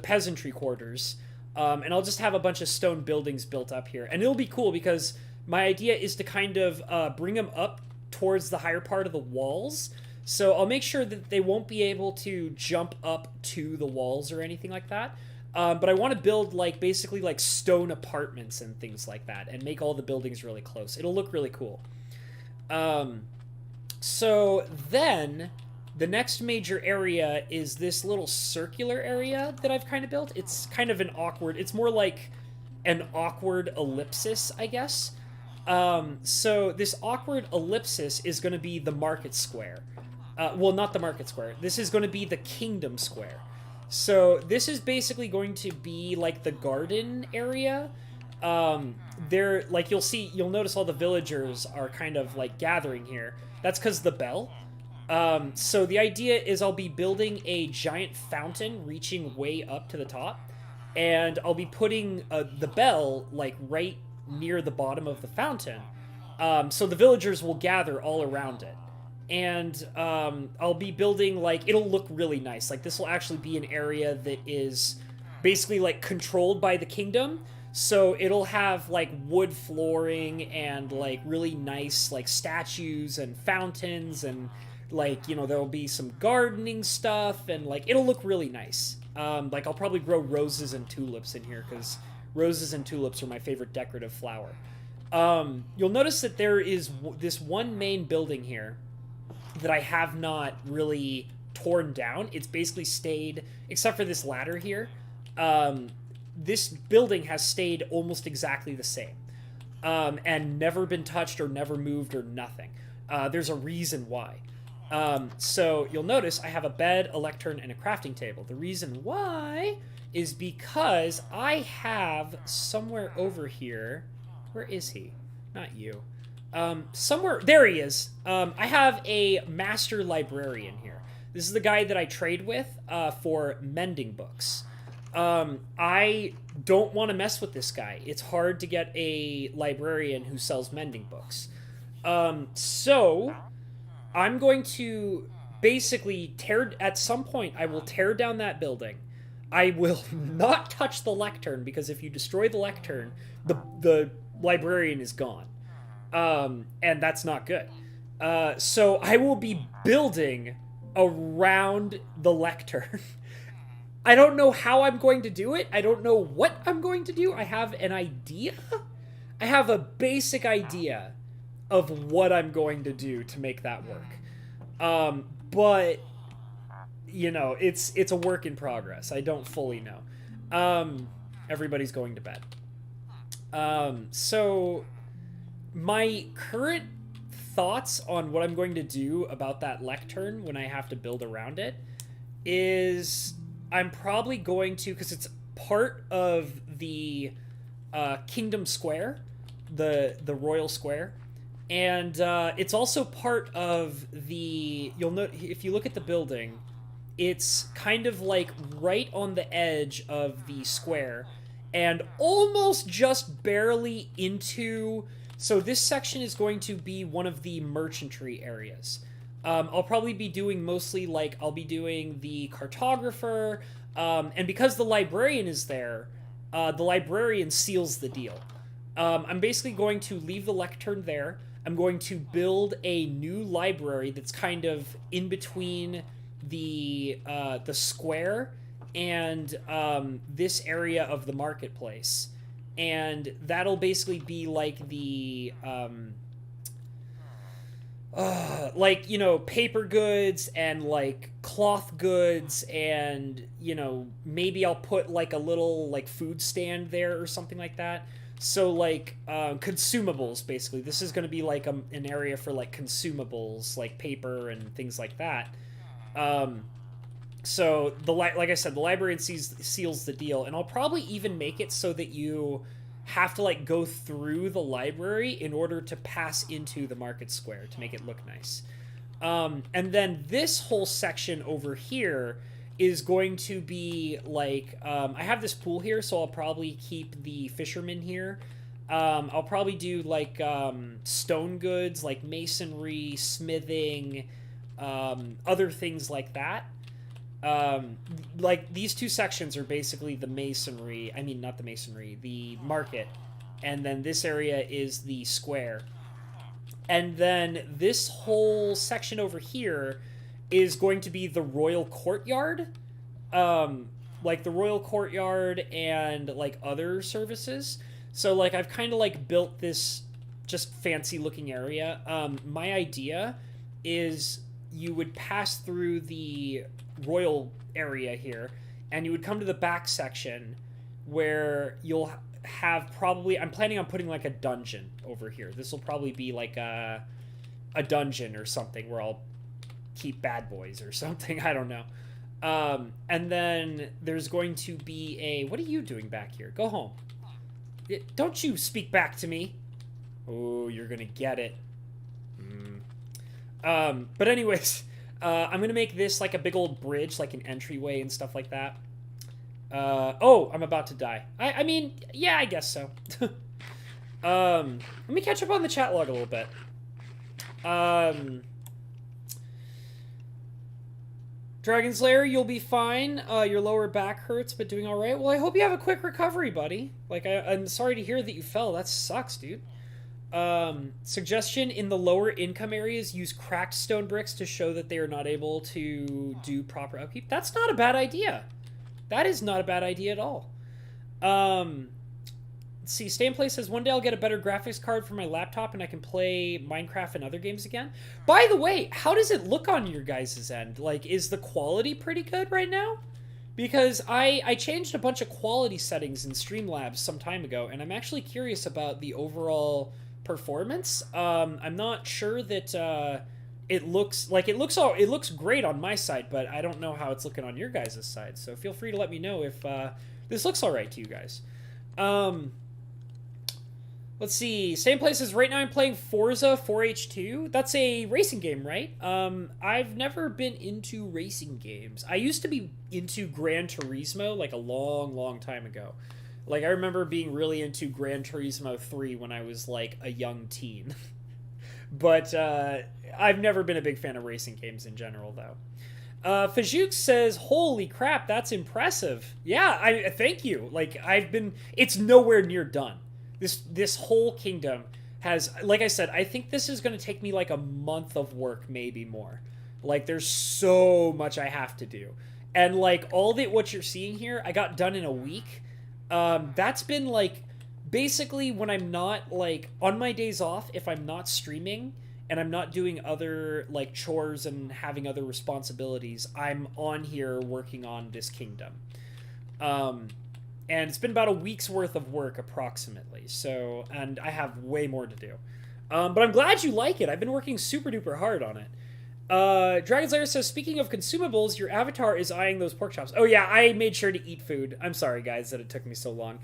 peasantry quarters, and I'll just have a bunch of stone buildings built up here. And it'll be cool because my idea is to kind of bring them up towards the higher part of the walls. So I'll make sure that they won't be able to jump up to the walls or anything like that. But I want to build like basically like stone apartments and things like that, and make all the buildings really close. It'll look really cool. So then the next major area is this little circular area that I've kind of built. It's kind of it's more like an awkward ellipsis, I guess. So this awkward ellipsis is going to be the market square. Well, not the market square. This is going to be the kingdom square. So this is basically going to be like the garden area. There, like you'll notice all the villagers are kind of like gathering here. That's because the bell. So the idea is I'll be building a giant fountain reaching way up to the top, and I'll be putting the bell like right near the bottom of the fountain. So the villagers will gather all around it. And I'll be building, like, it'll look really nice. Like, this will actually be an area that is basically, like, controlled by the kingdom. So it'll have, like, wood flooring and, like, really nice, like, statues and fountains and, like, you know, there'll be some gardening stuff and, like, it'll look really nice. Like, I'll probably grow roses and tulips in here because roses and tulips are my favorite decorative flower. You'll notice that there is this one main building here that I have not really torn down. It's basically stayed, except for this ladder here. This building has stayed almost exactly the same, and never been touched or never moved or nothing. There's a reason why. So you'll notice I have a bed, a lectern, and a crafting table. The reason why is because I have somewhere over here. Where is he? Not you. Somewhere, there he is. I have a master librarian here. This is the guy that I trade with for mending books. I don't want to mess with this guy. It's hard to get a librarian who sells mending books. So I'm going to basically at some point, I will tear down that building. I will not touch the lectern, because if you destroy the lectern, the librarian is gone. And that's not good. So I will be building around the lectern. I don't know how I'm going to do it. I don't know what I'm going to do. I have an idea. I have a basic idea of what I'm going to do to make that work. But, you know, it's a work in progress. I don't fully know. Everybody's going to bed. So my current thoughts on what I'm going to do about that lectern when I have to build around it is I'm probably going to, because it's part of the Kingdom Square, the Royal Square, and it's also part of the, you'll note, if you look at the building, It's kind of like right on the edge of the square and almost just barely into. So this section is going to be one of the merchantry areas. I'll probably be doing mostly like I'll be doing the cartographer, and because the librarian is there, the librarian seals the deal. I'm basically going to leave the lectern there. I'm going to build a new library that's kind of in between the square and this area of the marketplace, and that'll basically be like the like, you know, paper goods and like cloth goods, and, you know, maybe I'll put like a little like food stand there or something like that. So like consumables, basically. This is going to be like an area for like consumables, like paper and things like that. So like I said, the librarian seals the deal, and I'll probably even make it so that you have to like go through the library in order to pass into the market square to make it look nice. And then this whole section over here is going to be like, I have this pool here, so I'll probably keep the fishermen here. I'll probably do like stone goods, like masonry, smithing, other things like that. Like these two sections are basically the masonry. I mean, not the masonry, the market. And then this area is the square. And then this whole section over here is going to be the royal courtyard. Like the royal courtyard and like other services. So like I've kind of like built this just fancy looking area. My idea is you would pass through the royal area here, and you would come to the back section where you'll have probably, I'm planning on putting like a dungeon over here. This will probably be like a dungeon or something where I'll keep bad boys or something. I don't know. And then there's going to be a, what are you doing back here? Go home. Don't you speak back to me. Oh, you're gonna get it. But anyways, I'm gonna make this like a big old bridge, like an entryway and stuff like that. Oh, I'm about to die. I mean, yeah, I guess so. Let me catch up on the chat log a little bit. Dragon Slayer, you'll be fine. Your lower back hurts, but doing all right. Well, I hope you have a quick recovery, buddy. Like, I'm sorry to hear that you fell. That sucks, dude. Suggestion: in the lower income areas, use cracked stone bricks to show that they are not able to do proper upkeep. That's not a bad idea. That is not a bad idea at all. Let's see, Stay in Place says, one day I'll get a better graphics card for my laptop and I can play Minecraft and other games again. By the way, how does it look on your guys' end? Like, is the quality pretty good right now? Because I changed a bunch of quality settings in Streamlabs some time ago, and I'm actually curious about the overall performance. I'm not sure that it looks great on my side, but I don't know how it's looking on your guys' side. So feel free to let me know if this looks all right to you guys. Let's see. Same places. Right now I'm playing Forza 4H2. That's a racing game, right? I've never been into racing games. I used to be into Gran Turismo like a long, long time ago. Like, I remember being really into Gran Turismo 3 when I was like a young teen. But I've never been a big fan of racing games in general, though. Fajouk says, holy crap, that's impressive. Yeah, I thank you. Like, it's nowhere near done. This whole kingdom has, like I said, I think this is going to take me like a month of work, maybe more. Like, there's so much I have to do. And like what you're seeing here, I got done in a week. That's been like, basically when I'm not like, on my days off, if I'm not streaming and I'm not doing other like chores and having other responsibilities, I'm on here working on this kingdom. And it's been about a week's worth of work, approximately. So, and I have way more to do. But I'm glad you like it. I've been working super duper hard on it. Dragon Slayer says, speaking of consumables, your avatar is eyeing those pork chops. Oh yeah, I made sure to eat food. I'm sorry, guys, that it took me so long.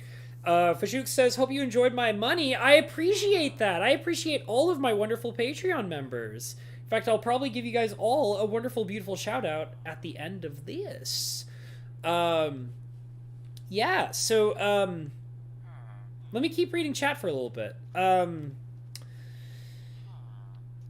Fajouk says, hope you enjoyed my money. I appreciate that. I appreciate all of my wonderful Patreon members. fact, I'll probably give you guys all a wonderful, beautiful shout out at the end of this. Yeah, so let me keep reading chat for a little bit.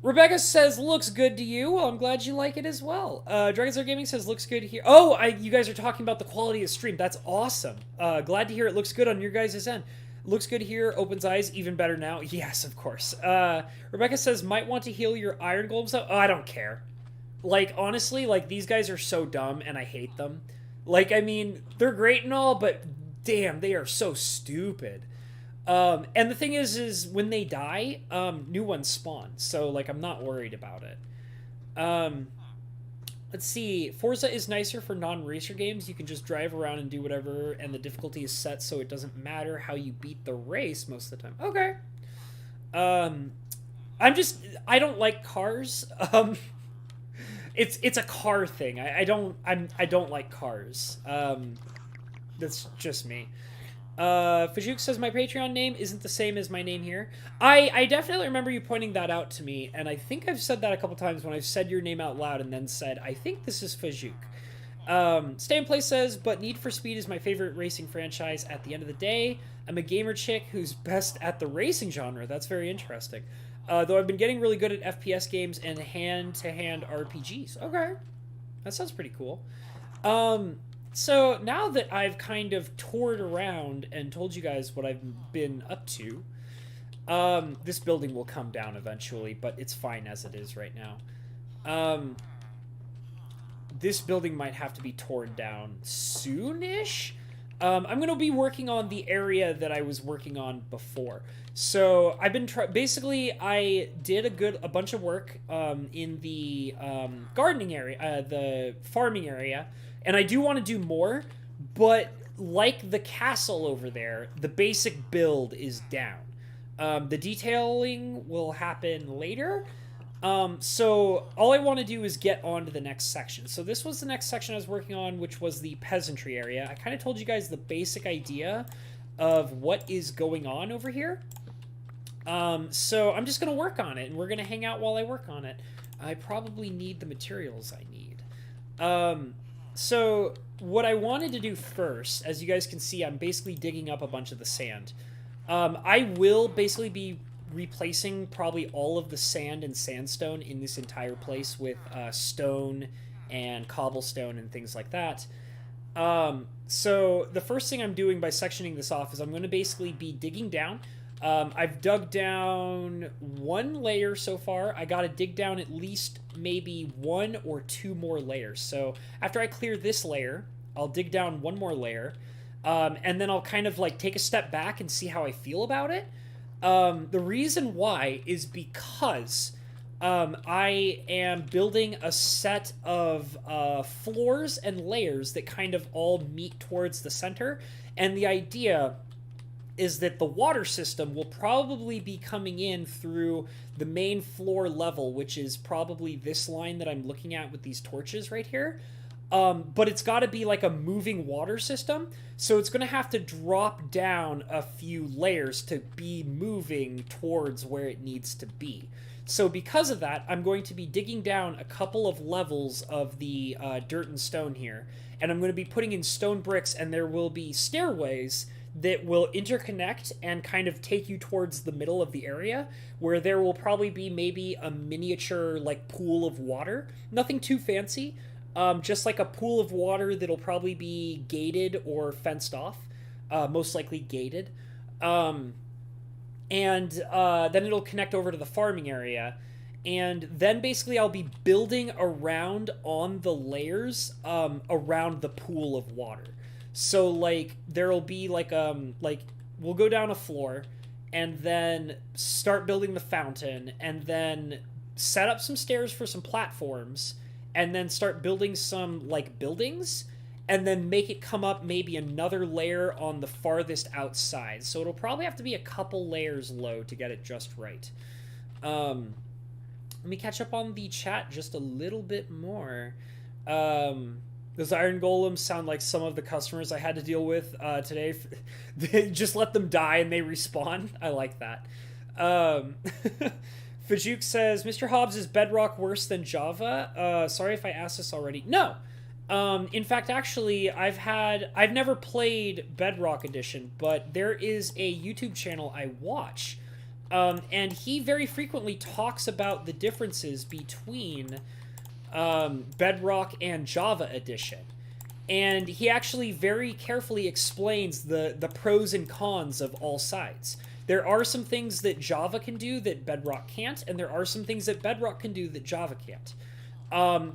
Rebecca says, looks good to you. Well, I'm glad you like it as well. Dragonslayer Gaming says, looks good here. Oh, you guys are talking about the quality of stream. That's awesome. Glad to hear it looks good on your guys' end. Looks good here. Opens eyes. Even better now. Yes, of course. Rebecca says, might want to heal your iron golems up. Oh, I don't care. Like, honestly, like, these guys are so dumb, and I hate them. Like, I mean, they're great and all, but damn, they are so stupid. And the thing is when they die, new ones spawn. So, like, I'm not worried about it. Let's see. Forza is nicer for non-racer games. You can just drive around and do whatever, and the difficulty is set so it doesn't matter how you beat the race most of the time. Okay. I don't like cars. It's a car thing. I don't like cars. That's just me. Fajuk says my Patreon name isn't the same as my name here. I definitely remember you pointing that out to me, and I think I've said that a couple times when I've said your name out loud and then said, I think this is Fajuk. Stay in Place says, but Need for Speed is my favorite racing franchise at the end of the day. I'm a gamer chick who's best at the racing genre. That's very interesting. Though I've been getting really good at FPS games and hand-to-hand RPGs. Okay. That sounds pretty cool. So now that I've kind of toured around and told you guys what I've been up to, this building will come down eventually, but it's fine as it is right now. This building might have to be torn down soon-ish. I'm going to be working on the area that I was working on before. So I've been basically I did a bunch of work in the gardening area, the farming area, and I do want to do more, but like the castle over there, the basic build is down. The detailing will happen later. So all I want to do is get on to the next section. So this was the next section I was working on, which was the peasantry area. I kind of told you guys the basic idea of what is going on over here. So I'm just going to work on it, and we're going to hang out while I work on it. I probably need the materials I need. So what I wanted to do first, as you guys can see, I'm basically digging up a bunch of the sand. I will basically be replacing probably all of the sand and sandstone in this entire place with stone and cobblestone and things like that. So the first thing I'm doing by sectioning this off is I'm going to basically be digging down. I've dug down one layer so far. I got to dig down at least maybe 1 or 2 more layers. So after I clear this layer, I'll dig down 1 more layer. And then I'll kind of like take a step back and see how I feel about it. The reason why is because I am building a set of floors and layers that kind of all meet towards the center. And the idea is that the water system will probably be coming in through the main floor level, which is probably this line that I'm looking at with these torches right here. But it's got to be like a moving water system, so it's going to have to drop down a few layers to be moving towards where it needs to be. So because of that, I'm going to be digging down a couple of levels of the dirt and stone here, and I'm going to be putting in stone bricks, and there will be stairways that will interconnect and kind of take you towards the middle of the area, where there will probably be maybe a miniature like pool of water. Nothing too fancy. Just like a pool of water that'll probably be gated or fenced off, most likely gated. And then it'll connect over to the farming area. And then basically I'll be building around on the layers around the pool of water. So like there'll be like we'll go down a floor and then start building the fountain and then set up some stairs for some platforms and then start building some like buildings and then make it come up maybe another layer on the farthest outside. So it'll probably have to be a couple layers low to get it just right. Let me catch up on the chat just a little bit more. Those iron golems sound like some of the customers I had to deal with today. They just let them die and they respawn. I like that. Fajuk says, Mr. Hobbs, is Bedrock worse than Java? Sorry if I asked this already. No. In fact, actually, I've never played Bedrock Edition, but there is a YouTube channel I watch, and he very frequently talks about the differences between Bedrock and Java Edition. And he actually very carefully explains the pros and cons of all sides. There are some things that Java can do that Bedrock can't, and there are some things that Bedrock can do that Java can't.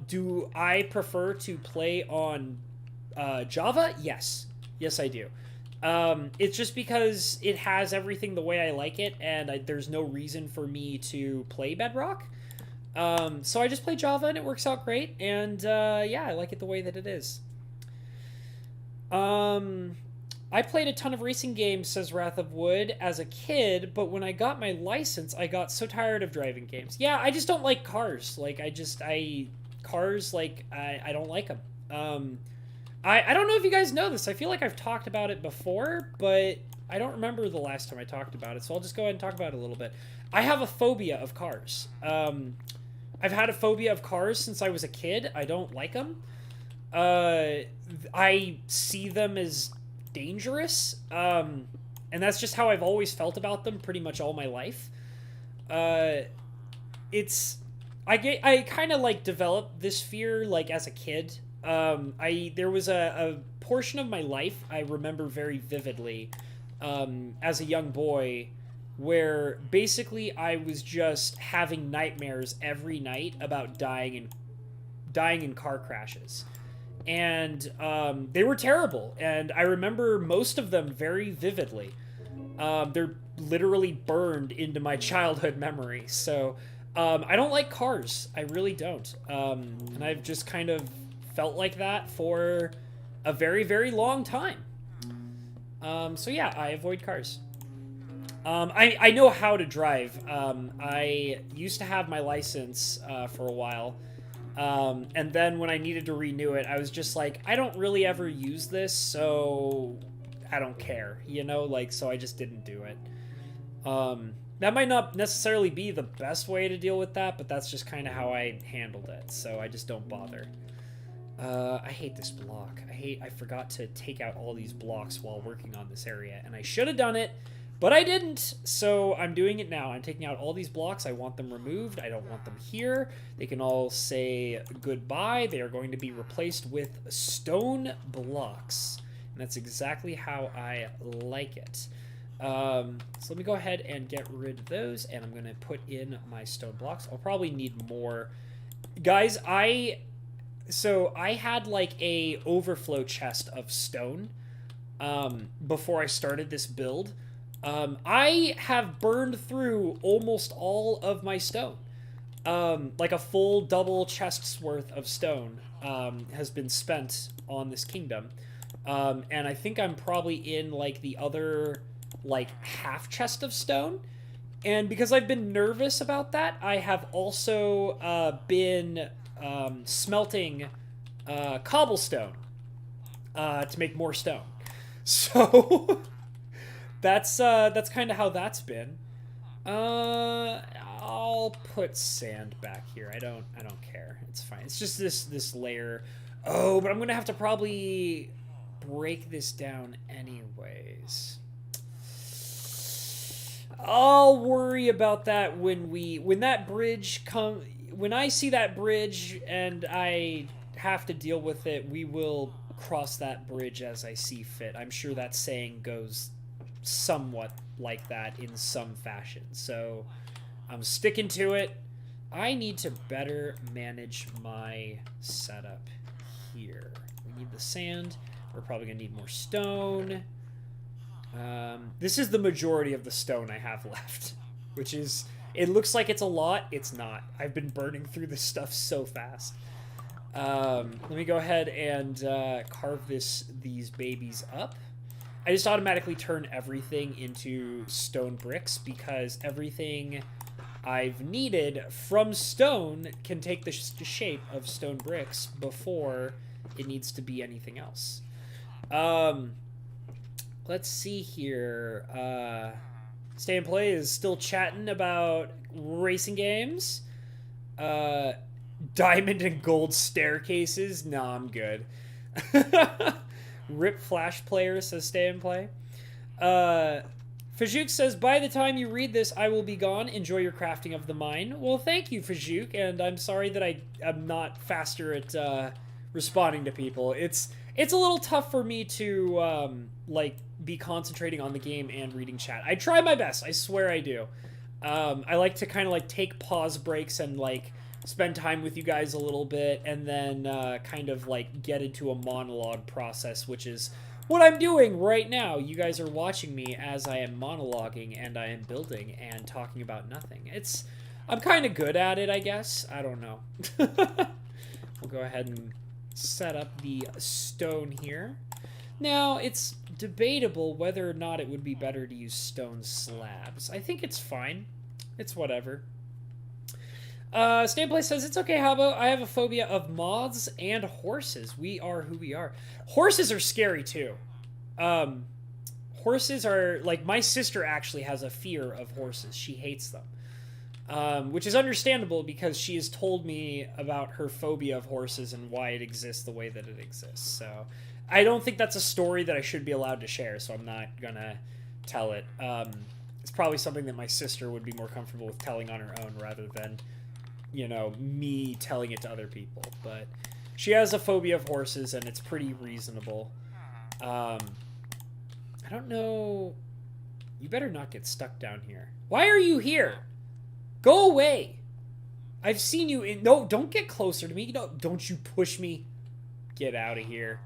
Do I prefer to play on Java? Yes. Yes, I do. It's just because it has everything the way I like it, and there's no reason for me to play Bedrock. So I just play Java, and it works out great, and yeah, I like it the way that it is. I played a ton of racing games, says Wrath of Wood, as a kid, but when I got my license, I got so tired of driving games. Yeah, I just don't like cars. Like, cars, like, I don't like them. I don't know if you guys know this. I feel like I've talked about it before, but I don't remember the last time I talked about it, so I'll just go ahead and talk about it a little bit. I have a phobia of cars. I've had a phobia of cars since I was a kid. I don't like them. I see them as dangerous, and that's just how I've always felt about them pretty much all my life. I kind of like developed this fear like as a kid. There was a portion of my life I remember very vividly, as a young boy, where basically I was just having nightmares every night about dying in car crashes. And they were terrible, and I remember most of them very vividly. They're literally burned into my childhood memory. So I don't like cars. I really don't. And I've just kind of felt like that for a very, very long time. So yeah, I avoid cars. I know how to drive. I used to have my license for a while. And then when I needed to renew it, I was just like, I don't really ever use this, so I don't care, you know? Like, so I just didn't do it. That might not necessarily be the best way to deal with that, but that's just kind of how I handled it, so I just don't bother. I hate this block. I forgot to take out all these blocks while working on this area, and I should have done it, but I didn't, so I'm doing it now. I'm taking out all these blocks. I want them removed. I don't want them here. They can all say goodbye. They are going to be replaced with stone blocks, and that's exactly how I like it. So let me go ahead and get rid of those, and I'm going to put in my stone blocks. I'll probably need more. Guys, so I had like a overflow chest of stone before I started this build. I have burned through almost all of my stone. Like a full double chest's worth of stone has been spent on this kingdom. And I think I'm probably in like the other like half chest of stone. And because I've been nervous about that, I have also been smelting cobblestone to make more stone. So that's kind of how that's been. I'll put sand back here. I don't care. It's fine. It's just this layer. Oh, but I'm gonna have to probably break this down anyways. I'll worry about that when that bridge when I see that bridge and I have to deal with it. We will cross that bridge as I see fit. I'm sure that saying goes somewhat like that in some fashion. So I'm sticking to it. I need to better manage my setup here. We need the sand. We're probably gonna need more stone. This is the majority of the stone I have left, which is, it looks like it's a lot. It's not. I've been burning through this stuff so fast. Let me go ahead and carve these babies up. I just automatically turn everything into stone bricks because everything I've needed from stone can take the shape of stone bricks before it needs to be anything else. Let's see here. Stay and Play is still chatting about racing games. Diamond and gold staircases. Nah, I'm good. Rip Flash player, says Stay and Play. Fajouk says, by the time you read this, I will be gone. Enjoy your crafting of the mine. Well, thank you, Fajouk, and I'm sorry that I'm not faster at responding to people. It's a little tough for me to like be concentrating on the game and reading chat. I try my best. I swear I do. I like to kind of like take pause breaks and like spend time with you guys a little bit, and then kind of like get into a monologue process, which is what I'm doing right now. You guys are watching me as I am monologuing and I am building and talking about nothing. I'm kind of good at it, I guess. I don't know. We'll go ahead and set up the stone here. Now, it's debatable whether or not it would be better to use stone slabs. I think it's fine. It's whatever. Stanplay says, it's okay, Habbo. I have a phobia of moths and horses. We are who we are. Horses are scary, too. Horses are, like, my sister actually has a fear of horses. She hates them. Which is understandable because she has told me about her phobia of horses and why it exists the way that it exists. So, I don't think that's a story that I should be allowed to share, so I'm not gonna tell it. It's probably something that my sister would be more comfortable with telling on her own rather than, you know, me telling it to other people. But she has a phobia of horses, and it's pretty reasonable. I don't know. You better not get stuck down here. Why are you here? Go away. I've seen you in... No, don't get closer to me. No, don't you push me. Get out of here.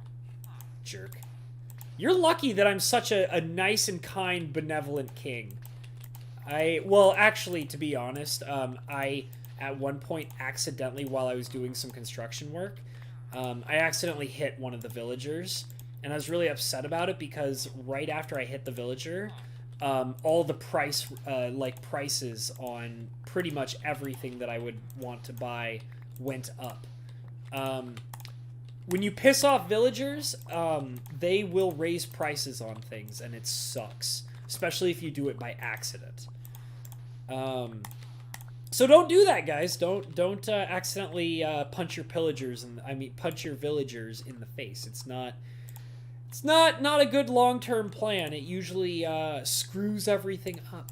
Jerk. You're lucky that I'm such a nice and kind, benevolent king. Well, actually, to be honest, I... at one point, accidentally, while I was doing some construction work, I accidentally hit one of the villagers, and I was really upset about it because right after I hit the villager, all the prices on pretty much everything that I would want to buy went up. When you piss off villagers, they will raise prices on things, and it sucks, especially if you do it by accident. So don't do that, guys. Don't accidentally punch your villagers in the face. It's not a good long-term plan. It usually screws everything up.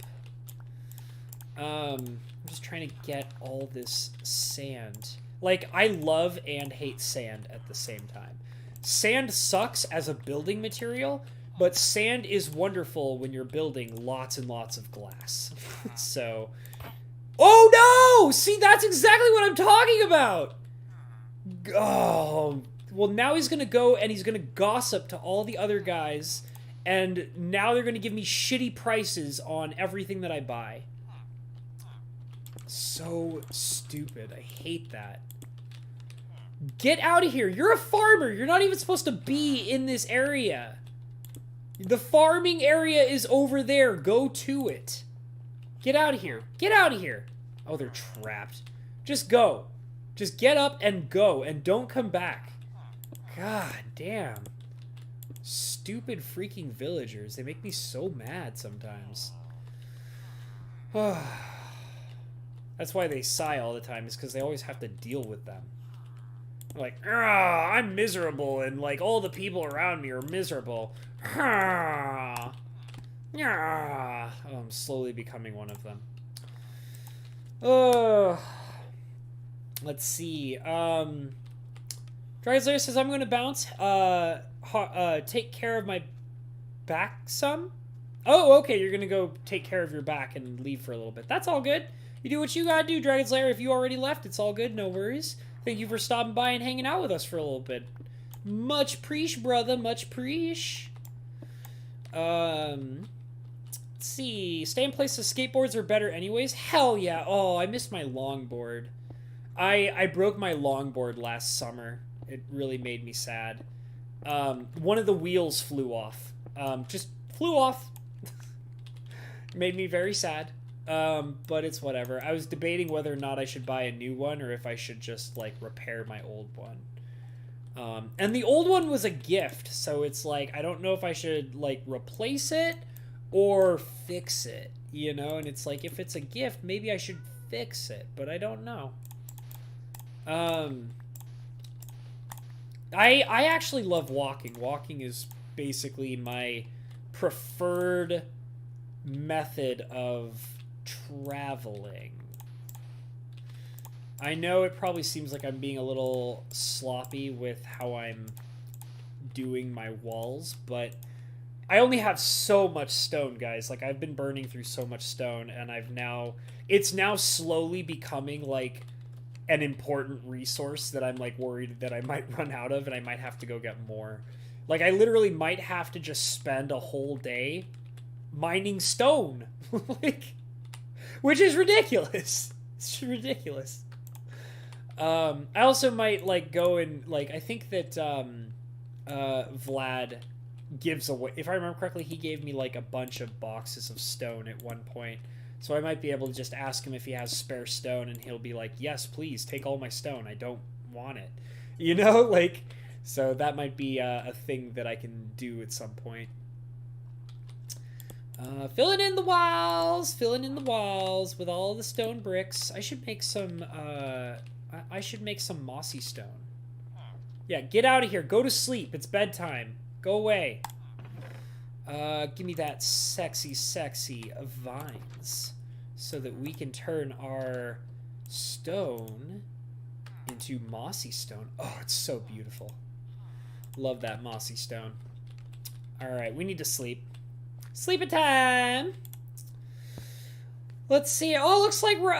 I'm just trying to get all this sand. Like, I love and hate sand at the same time. Sand sucks as a building material, but sand is wonderful when you're building lots and lots of glass. So... Oh no! See, that's exactly what I'm talking about! Oh, well, now he's gonna go and he's gonna gossip to all the other guys, and now they're gonna give me shitty prices on everything that I buy. So stupid. I hate that. Get out of here! You're a farmer! You're not even supposed to be in this area. The farming area is over there. Go to it. Get out of here. Get out of here. Oh, they're trapped. Just go. Just get up and go, and don't come back. God damn. Stupid freaking villagers. They make me so mad sometimes. That's why they sigh all the time, is because they always have to deal with them. They're like, I'm miserable, and like all the people around me are miserable. Oh, I'm slowly becoming one of them. Let's see. Dryslayer says, I'm going to bounce. Take care of my back some. Oh, okay. You're going to go take care of your back and leave for a little bit. That's all good. You do what you got to do, Dragon Slayer. If you already left, it's all good. No worries. Thank you for stopping by and hanging out with us for a little bit. Much preach, brother. Much preach. Let's see. Stay in place. Skateboards are better anyways. Hell yeah. Oh, I missed my longboard. I broke my longboard last summer. It really made me sad. One of the wheels flew off. Just flew off. Made me very sad. But it's whatever. I was debating whether or not I should buy a new one or if I should just, like, repair my old one. And the old one was a gift, so it's like, I don't know if I should, like, replace it or fix it. You know, and it's like, if it's a gift, maybe I should fix it, but I don't know. I actually love walking. Walking is basically my preferred method of traveling. I know it probably seems like I'm being a little sloppy with how I'm doing my walls, but I only have so much stone, guys. Like, I've been burning through so much stone, and it's now slowly becoming like an important resource that I'm like worried that I might run out of, and I might have to go get more. Like, I literally might have to just spend a whole day mining stone. Like, which is ridiculous. It's ridiculous. I also might like go and like, I think that Vlad gives away, if I remember correctly, he gave me like a bunch of boxes of stone at one point. So I might be able to just ask him if he has spare stone, and he'll be like, yes, please, take all my stone. I don't want it. You know, like, so that might be a thing that I can do at some point. Filling in the walls with all the stone bricks. I should make some mossy stone. Yeah, get out of here. Go to sleep. It's bedtime. Go away. Give me that sexy, sexy vines so that we can turn our stone into mossy stone. Oh, it's so beautiful. Love that mossy stone. All right, we need to sleep. Sleeping time. Let's see. Oh, looks like we're,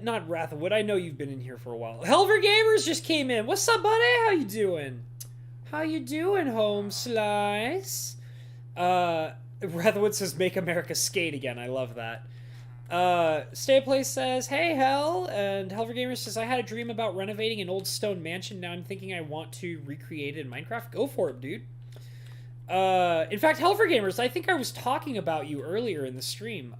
not Wrathwood. I know you've been in here for a while. Helver Gamers just came in. What's up, buddy? How you doing? How you doing, Home Slice? Wrathwood says, make America skate again. I love that. Stay Place says, hey, Hell. And Helver Gamers says, I had a dream about renovating an old stone mansion. Now I'm thinking I want to recreate it in Minecraft. Go for it, dude. In fact, Helver Gamers, I think I was talking about you earlier in the stream.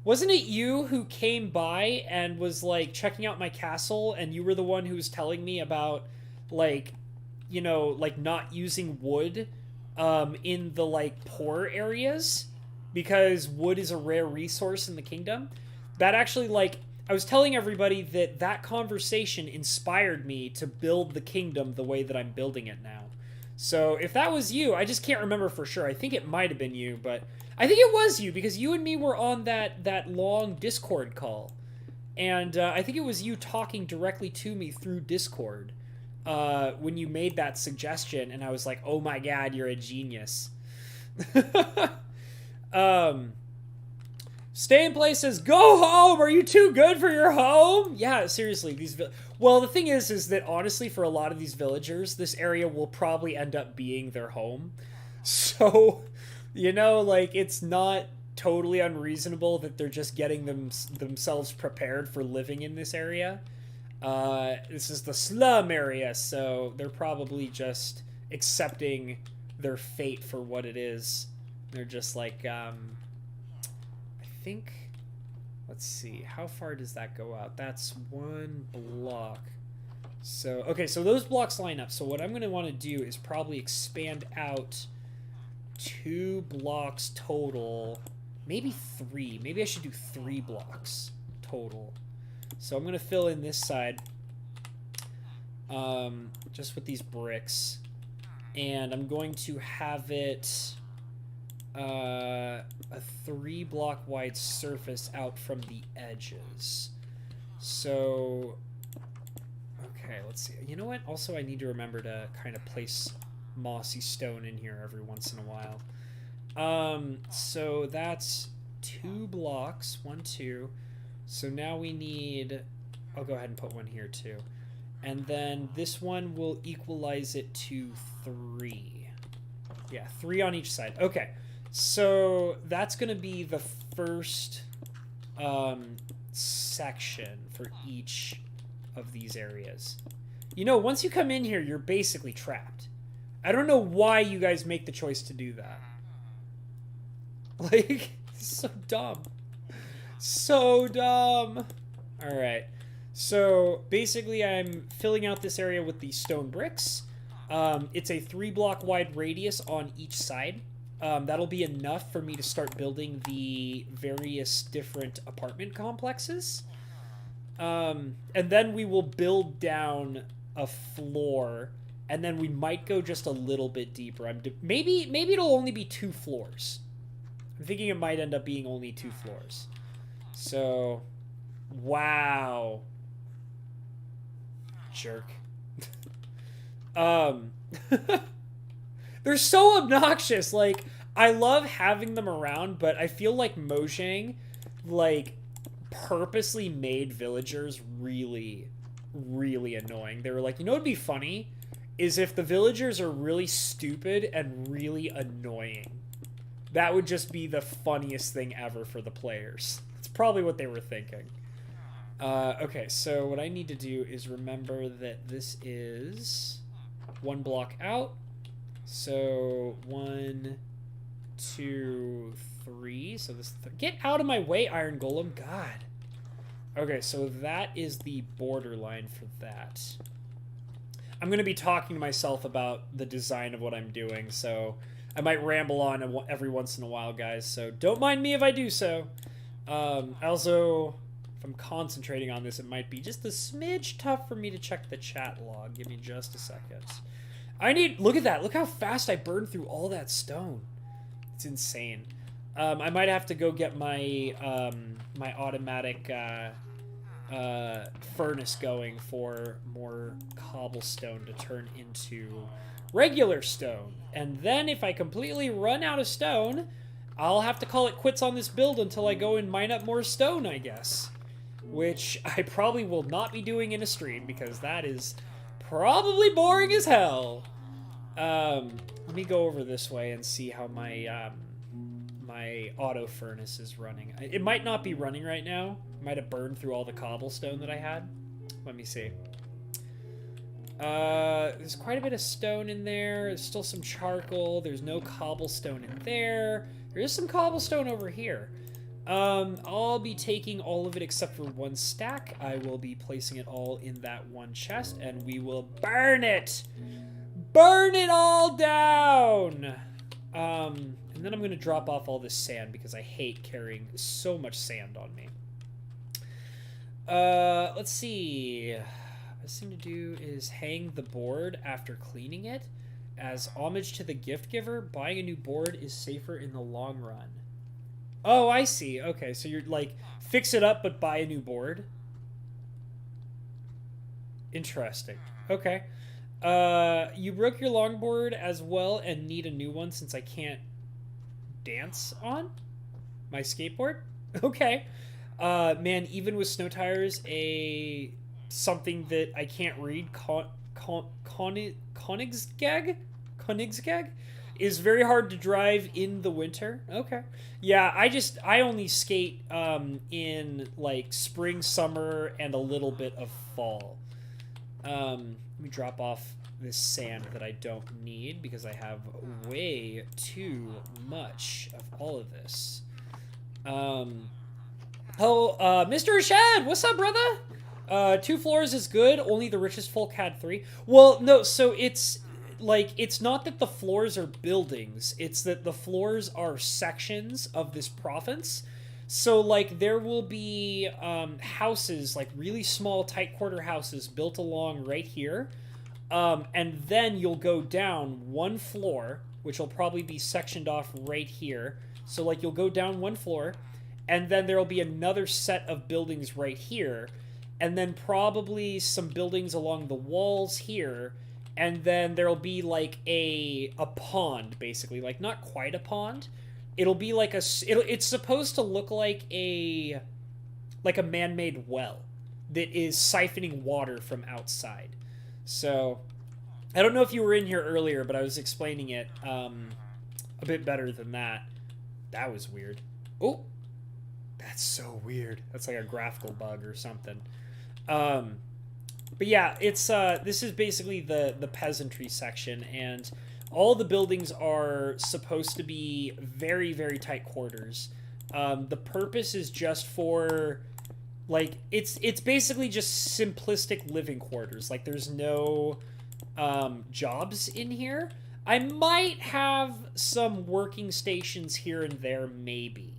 Wasn't it you who came by and was, like, checking out my castle, and you were the one who was telling me about, like, you know, like, not using wood, in the, like, poor areas? Because wood is a rare resource in the kingdom? That actually, like, I was telling everybody that that conversation inspired me to build the kingdom the way that I'm building it now. So, if that was you, I just can't remember for sure. I think it might have been you, but I think it was you, because you and me were on that long Discord call. And I think it was you talking directly to me through Discord when you made that suggestion, and I was like, oh my god, you're a genius. Stay in Place says, go home! Are you too good for your home? Yeah, seriously, well, the thing is that honestly, for a lot of these villagers, this area will probably end up being their home. So, you know, like, it's not totally unreasonable that they're just getting themselves prepared for living in this area. This is the slum area, so they're probably just accepting their fate for what it is. They're just like, I think, let's see, how far does that go out? That's one block. So, okay, so those blocks line up. So what I'm going to want to do is probably expand out 2 blocks total. Maybe 3. Maybe I should do 3 blocks total. So I'm going to fill in this side just with these bricks. And I'm going to have it a 3 block wide surface out from the edges. So, okay, let's see. You know what? Also, I need to remember to kind of place mossy stone in here every once in a while. So that's 2 blocks. 1, 2. So now we need, I'll go ahead and put one here too. And then this one will equalize it to 3. Yeah, 3 on each side. Okay. So that's going to be the first section for each of these areas. You know, once you come in here, you're basically trapped. I don't know why you guys make the choice to do that. Like, so dumb. So dumb. Alright. So, basically, I'm filling out this area with these stone bricks. It's a 3 block wide radius on each side. that'll be enough for me to start building the various different apartment complexes. And then we will build down a floor, and then we might go just a little bit deeper. Maybe it'll only be 2 floors. I'm thinking it might end up being only 2 floors. So, wow. Jerk. They're so obnoxious. Like, I love having them around, but I feel like Mojang, like, purposely made villagers really, really annoying. They were like, you know what'd be funny? Is if the villagers are really stupid and really annoying. That would just be the funniest thing ever for the players. It's probably what they were thinking. Okay, so what I need to do is remember that this is 1 block out. So 1, 2, 3. So this get out of my way, Iron Golem. God. Okay, so that is the borderline for that. I'm going to be talking to myself about the design of what I'm doing, so I might ramble on every once in a while, guys. So don't mind me if I do so. Also, if I'm concentrating on this, it might be just a smidge tough for me to check the chat log. Give me just a second. Look at that. Look how fast I burned through all that stone. It's insane. I might have to go get my my automatic furnace going for more cobblestone to turn into regular stone. And then if I completely run out of stone, I'll have to call it quits on this build until I go and mine up more stone, I guess. Which I probably will not be doing in a stream, because that is probably boring as hell. Let me go over this way and see how my my auto furnace is running. It might not be running right now. It might have burned through all the cobblestone that I had. Let me see. There's quite a bit of stone in there. There's still some charcoal. There's no cobblestone in there. There is some cobblestone over here. I'll be taking all of it except for 1 stack. I will be placing it all in that 1 chest, and we will burn it! Burn it all down! And then I'm going to drop off all this sand, because I hate carrying so much sand on me. Let's see. Best thing to do is hang the board after cleaning it. As homage to the gift giver, buying a new board is safer in the long run. Oh, I see. Okay, so you're like, fix it up but buy a new board? Interesting. Okay. You broke your longboard as well and need a new one since I can't dance on my skateboard? Okay. Man, even with snow tires, something that I can't read, Königsgag is very hard to drive in the winter. Okay. Yeah, I only skate in like spring, summer, and a little bit of fall. Let me drop off this sand that I don't need because I have way too much of all of this. Mr. Rashad, what's up, brother? 2 floors is good. Only the richest folk had 3. Well, no, so it's like, it's not that the floors are buildings. It's that the floors are sections of this province. So, like, there will be houses, like really small, tight quarter houses built along right here. And then you'll go down 1 floor, which will probably be sectioned off right here. So, like, you'll go down 1 floor, and then there'll be another set of buildings right here, and then probably some buildings along the walls here, and then there'll be, like, a pond, basically. Like, not quite a pond. It'll be like it's supposed to look like a man-made well that is siphoning water from outside. So, I don't know if you were in here earlier, but I was explaining it a bit better than that. That was weird. Oh, that's so weird. That's like a graphical bug or something. But yeah, it's this is basically the peasantry section, and all the buildings are supposed to be very, very tight quarters. The purpose is just for, like, it's basically just simplistic living quarters. Like, there's no jobs in here. I might have some working stations here and there, maybe.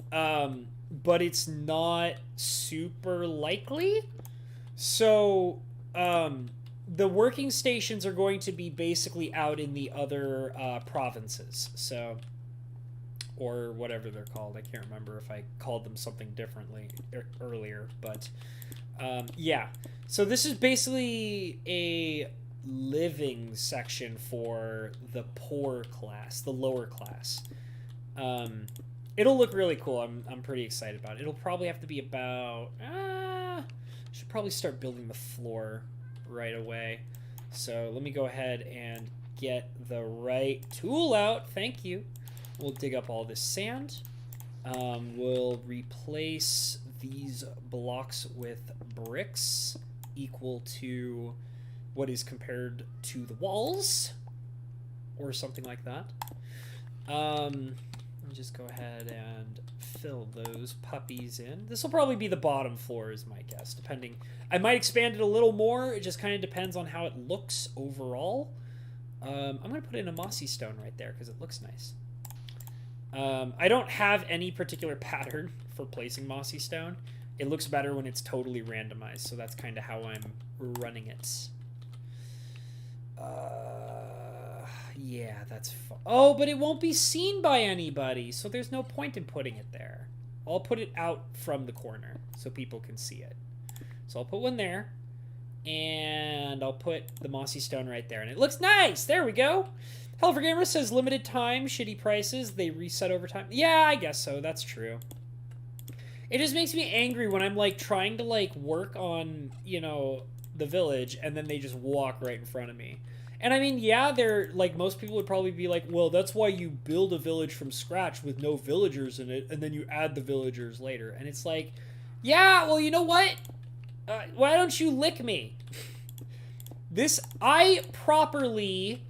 But it's not super likely. So, the working stations are going to be basically out in the other provinces. So, or whatever they're called. I can't remember if I called them something differently earlier. But, yeah. So this is basically a living section for the poor class, the lower class. It'll look really cool. I'm pretty excited about it. It'll probably have to be about... should probably start building the floor right away. So let me go ahead and get the right tool out. Thank you. We'll dig up all this sand. We'll replace these blocks with bricks equal to what is compared to the walls, or something like that. Let me just go ahead and fill those puppies in. This will probably be the bottom floor is my guess, depending. I might expand it a little more. It just kind of depends on how it looks overall. I'm going to put in a mossy stone right there because it looks nice. I don't have any particular pattern for placing mossy stone. It looks better when it's totally randomized, so that's kind of how I'm running it. Yeah, that's fun. Oh, but it won't be seen by anybody, so there's no point in putting it there. I'll put it out from the corner so people can see it. So I'll put one there, and I'll put the mossy stone right there, and it looks nice! There we go! Hell for Gamer says limited time, shitty prices, they reset over time. Yeah, I guess so, that's true. It just makes me angry when I'm, like, trying to, like, work on, you know, the village, and then they just walk right in front of me. And I mean, yeah, they're, like, most people would probably be like, well, that's why you build a village from scratch with no villagers in it, and then you add the villagers later. And it's like, yeah, well, you know what? Why don't you lick me? I properly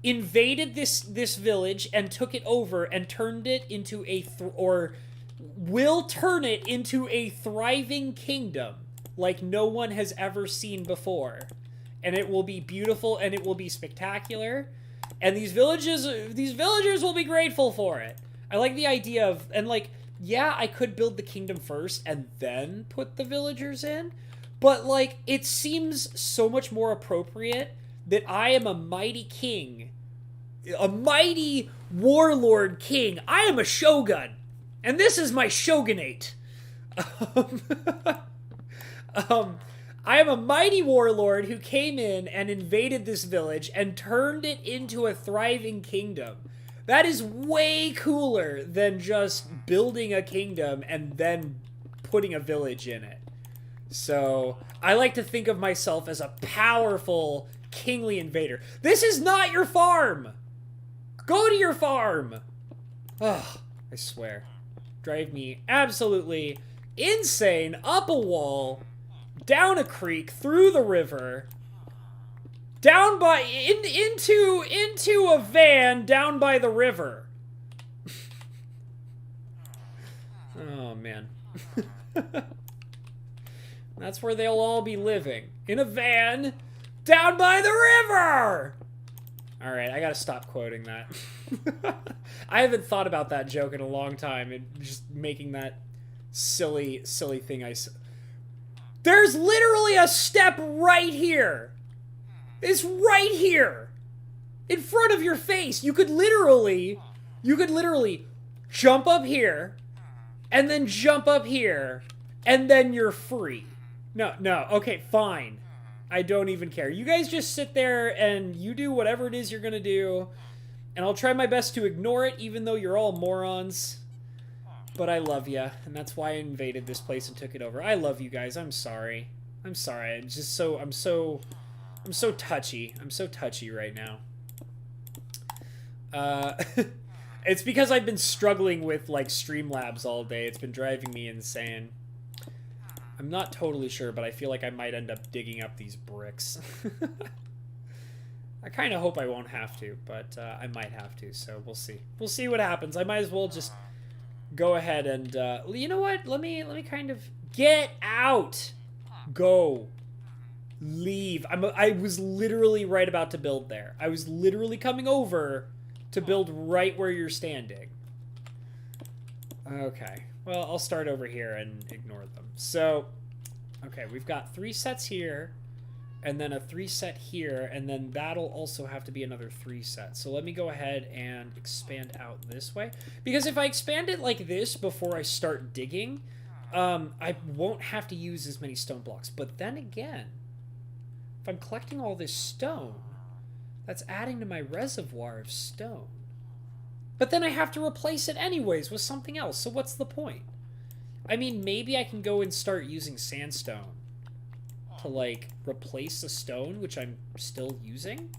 invaded this village and took it over and turned it into will turn it into a thriving kingdom like no one has ever seen before. And it will be beautiful and it will be spectacular. And these villagers will be grateful for it. I like the idea of, and like, yeah, I could build the kingdom first and then put the villagers in. But like, it seems so much more appropriate that I am a mighty king. A mighty warlord king. I am a shogun. And this is my shogunate. I am a mighty warlord who came in and invaded this village and turned it into a thriving kingdom. That is way cooler than just building a kingdom and then putting a village in it. So, I like to think of myself as a powerful, kingly invader. This is not your farm! Go to your farm! Ugh, I swear. Drive me absolutely insane up a wall, down a creek, through the river, down by into a van down by the river. Oh man. That's where they'll all be living. In a van down by the river. All right, I gotta stop quoting that. I haven't thought about that joke in a long time, and just making that silly thing I said. There's literally a step right here. It's right here. In front of your face. You could literally jump up here, and then jump up here, and then you're free. No, okay, fine. I don't even care. You guys just sit there and you do whatever it is you're gonna do, and I'll try my best to ignore it, even though you're all morons. But I love you, and that's why I invaded this place and took it over. I love you guys. I'm sorry. I'm sorry. I'm so touchy. I'm so touchy right now. It's because I've been struggling with, like, Streamlabs all day. It's been driving me insane. I'm not totally sure, but I feel like I might end up digging up these bricks. I kind of hope I won't have to, but I might have to, so we'll see. We'll see what happens. I might as well just go ahead and, you know what? Let me kind of get out. Go. Leave. I was literally right about to build there. I was literally coming over to build right where you're standing. Okay. Well, I'll start over here and ignore them. So, okay, we've got 3 sets here, and then a 3 set here, and then that'll also have to be another 3 sets. So let me go ahead and expand out this way. Because if I expand it like this before I start digging, I won't have to use as many stone blocks. But then again, if I'm collecting all this stone, that's adding to my reservoir of stone. But then I have to replace it anyways with something else, so what's the point? I mean, maybe I can go and start using sandstone to, like, replace the stone, which I'm still using?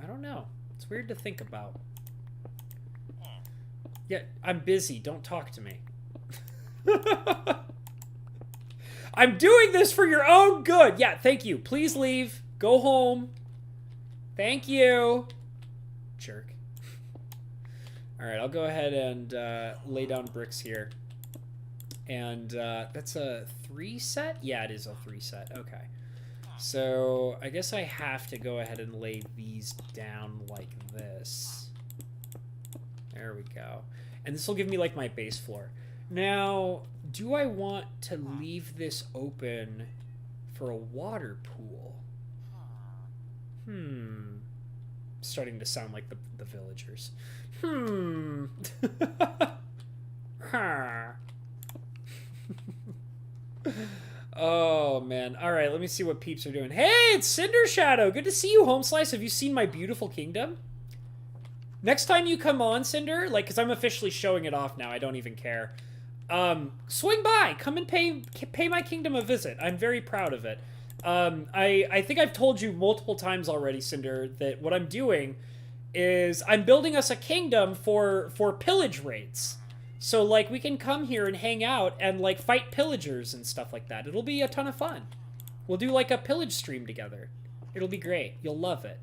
I don't know. It's weird to think about. Yeah, I'm busy. Don't talk to me. I'm doing this for your own good! Yeah, thank you. Please leave. Go home. Thank you. Jerk. Alright, I'll go ahead and lay down bricks here. And that's a 3 set? Yeah, it is a 3 set. Okay. So I guess I have to go ahead and lay these down like this. There we go. And this will give me like my base floor. Now, do I want to leave this open for a water pool? Starting to sound like the villagers. Oh, man. Alright, let me see what peeps are doing. Hey, it's Cinder Shadow! Good to see you, Homeslice. Have you seen my beautiful kingdom? Next time you come on, Cinder, like, because I'm officially showing it off now. I don't even care. Swing by! Come and pay my kingdom a visit. I'm very proud of it. I think I've told you multiple times already, Cinder, that what I'm doing is I'm building us a kingdom for pillage raids. So, like, we can come here and hang out and, like, fight pillagers and stuff like that. It'll be a ton of fun. We'll do, like, a pillage stream together. It'll be great. You'll love it.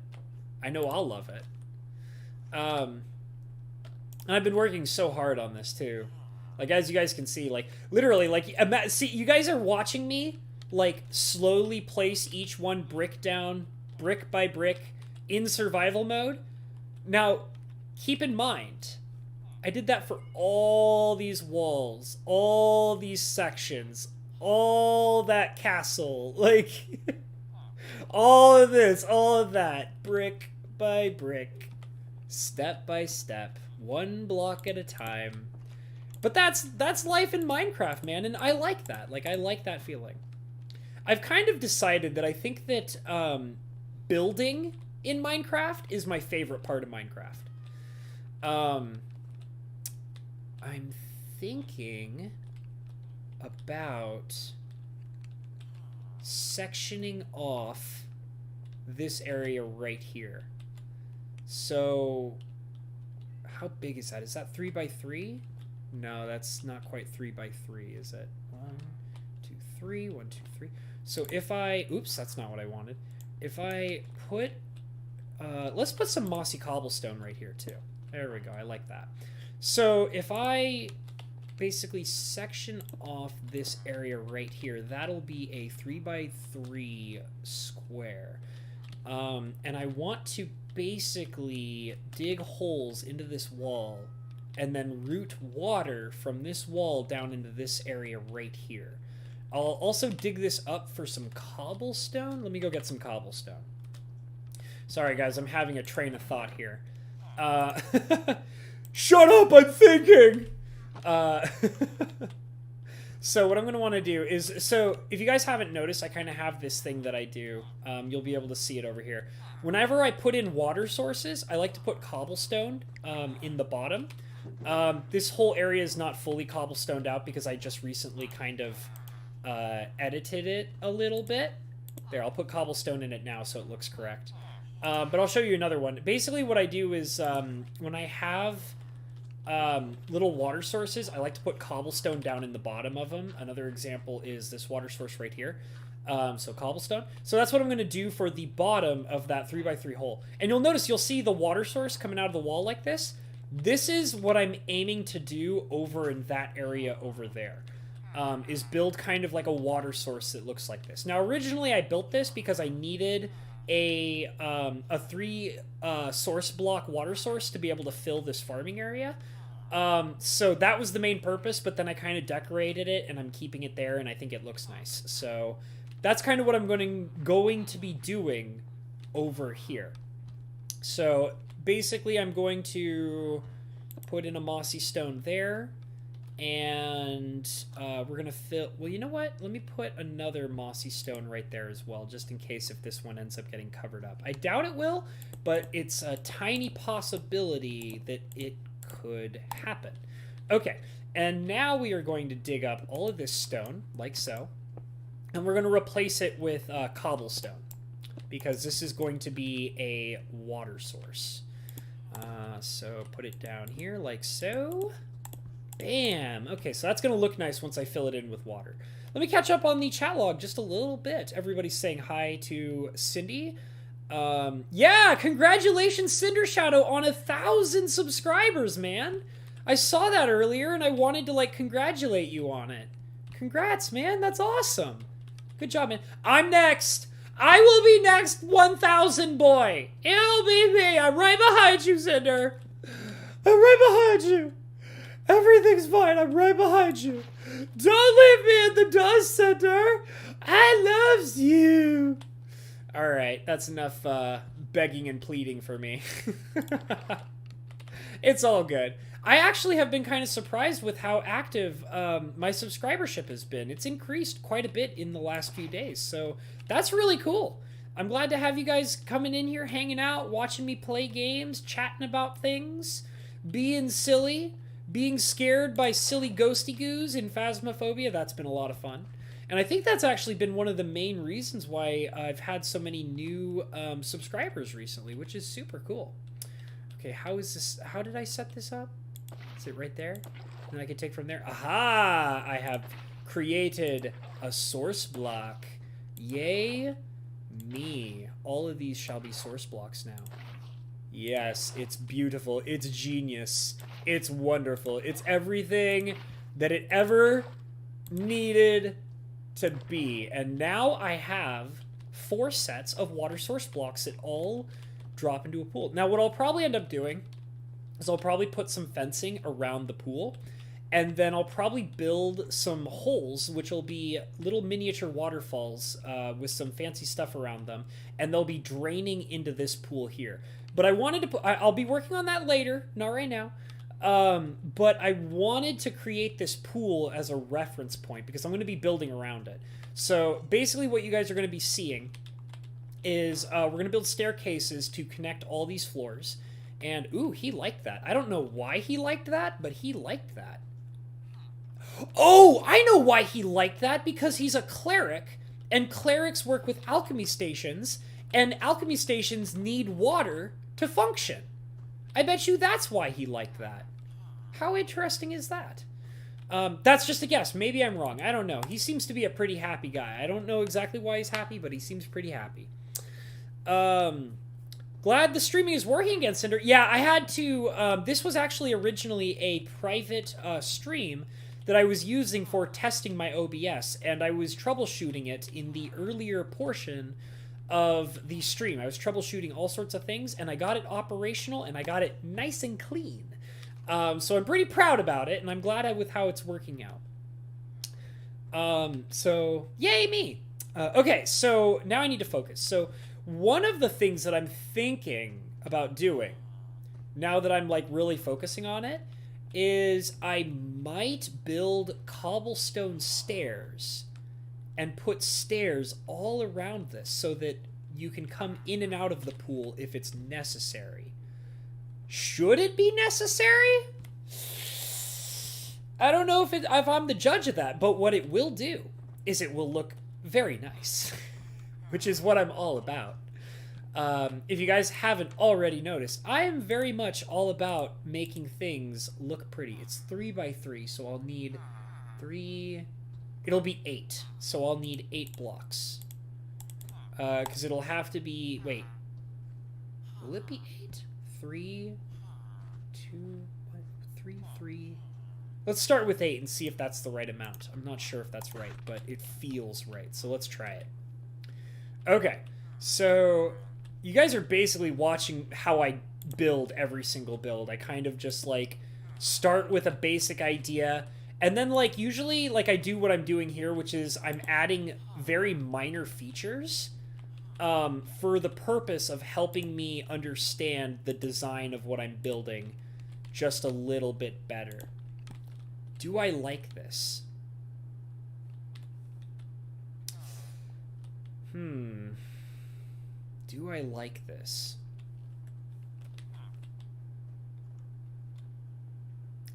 I know I'll love it. And I've been working so hard on this, too. Like, as you guys can see, like, literally, like, see, you guys are watching me, like, slowly place each one brick down, brick by brick, in survival mode. Now, keep in mind, I did that for all these walls, all these sections, all that castle, like, all of this, all of that, brick by brick, step by step, one block at a time. But that's life in Minecraft, man, and I like that. Like, I like that feeling. I've kind of decided that I think that building in Minecraft is my favorite part of Minecraft. I'm thinking about sectioning off this area right here. So, how big is that? Is that 3 by 3? No, that's not quite 3 by 3, is it? 1, 2, 3, 1, 2, 3. So if I, oops, that's not what I wanted. If I put, let's put some mossy cobblestone right here too. There we go, I like that. So if I basically section off this area right here, that'll be a 3 by 3 square. And I want to basically dig holes into this wall and then route water from this wall down into this area right here. I'll also dig this up for some cobblestone. Let me go get some cobblestone. Sorry, guys, I'm having a train of thought here. Shut up, I'm thinking! So what I'm going to want to do is, so if you guys haven't noticed, I kind of have this thing that I do. You'll be able to see it over here. Whenever I put in water sources, I like to put cobblestone in the bottom. This whole area is not fully cobblestoned out because I just recently kind of edited it a little bit. There, I'll put cobblestone in it now so it looks correct. But I'll show you another one. Basically what I do is when I have little water sources, I like to put cobblestone down in the bottom of them. Another example is this water source right here. So cobblestone. So that's what I'm going to do for the bottom of that 3 by 3 hole. And you'll notice, you'll see the water source coming out of the wall like this. This is what I'm aiming to do over in that area over there. is build kind of like a water source that looks like this. Now, originally I built this because I needed a 3 source block water source to be able to fill this farming area. So that was the main purpose, but then I kind of decorated it, and I'm keeping it there, and I think it looks nice. So that's kind of what I'm going to be doing over here. So basically I'm going to put in a mossy stone there, and we're going to fill... Well, you know what? Let me put another mossy stone right there as well, just in case if this one ends up getting covered up. I doubt it will, but it's a tiny possibility that it could happen. Okay, and now we are going to dig up all of this stone, like so, and we're going to replace it with cobblestone, because this is going to be a water source. So put it down here, like so. Bam! Okay, so that's going to look nice once I fill it in with water. Let me catch up on the chat log just a little bit. Everybody's saying hi to Cindy. Yeah, congratulations, Cinder Shadow, on 1,000 subscribers, man. I saw that earlier, and I wanted to, like, congratulate you on it. Congrats, man. That's awesome. Good job, man. I'm next. I will be next, 1,000 boy. It'll be me. I'm right behind you, Cinder. I'm right behind you. Everything's fine. I'm right behind you. Don't leave me in the dust, Cinder. I loves you. All right, that's enough begging and pleading for me. It's all good. I actually have been kind of surprised with how active my subscribership has been. It's increased quite a bit in the last few days, so that's really cool. I'm glad to have you guys coming in here, hanging out, watching me play games, chatting about things, being silly, being scared by silly ghosty goos in Phasmophobia. That's been a lot of fun. And I think that's actually been one of the main reasons why I've had so many new subscribers recently, which is super cool. Okay, how is this? How did I set this up? Is it right there? And I can take from there. Aha! I have created a source block. Yay me. All of these shall be source blocks now. Yes, it's beautiful. It's genius. It's wonderful. It's everything that it ever needed to be. And now I have 4 sets of water source blocks that all drop into a pool. Now what I'll probably end up doing is I'll probably put some fencing around the pool, and then I'll probably build some holes, which will be little miniature waterfalls with some fancy stuff around them, and they'll be draining into this pool here. But I wanted to put... I'll be working on that later, not right now. But I wanted to create this pool as a reference point because I'm going to be building around it. So basically what you guys are going to be seeing is we're going to build staircases to connect all these floors. And, ooh, he liked that. I don't know why he liked that, but he liked that. Oh, I know why he liked that, because he's a cleric, and clerics work with alchemy stations, and alchemy stations need water to function. I bet you that's why he liked that. How interesting is that? That's just a guess. Maybe I'm wrong. I don't know. He seems to be a pretty happy guy. I don't know exactly why he's happy, but he seems pretty happy. Glad the streaming is working again, Cinder. Yeah, I had to... this was actually originally a private stream that I was using for testing my OBS, and I was troubleshooting it in the earlier portion of the stream. I was troubleshooting all sorts of things, and I got it operational, and I got it nice and clean. So I'm pretty proud about it, and I'm glad with how it's working out. So, yay me! Okay, so now I need to focus. So one of the things that I'm thinking about doing, now that I'm like really focusing on it, is I might build cobblestone stairs and put stairs all around this so that you can come in and out of the pool if it's necessary. Should it be necessary? I don't know if I'm the judge of that, but what it will do is it will look very nice, which is what I'm all about. If you guys haven't already noticed, I am very much all about making things look pretty. It's 3 by 3, so I'll need 3... It'll be 8, so I'll need 8 blocks. Because it'll have to be... Wait. Will it be 8? 3, 2, 1, 3, 3... Let's start with 8 and see if that's the right amount. I'm not sure if that's right, but it feels right. So let's try it. Okay. So you guys are basically watching how I build every single build. I kind of just like start with a basic idea, and then like usually like I do what I'm doing here, which is I'm adding very minor features for the purpose of helping me understand the design of what I'm building just a little bit better. Do I like this? Do I like this?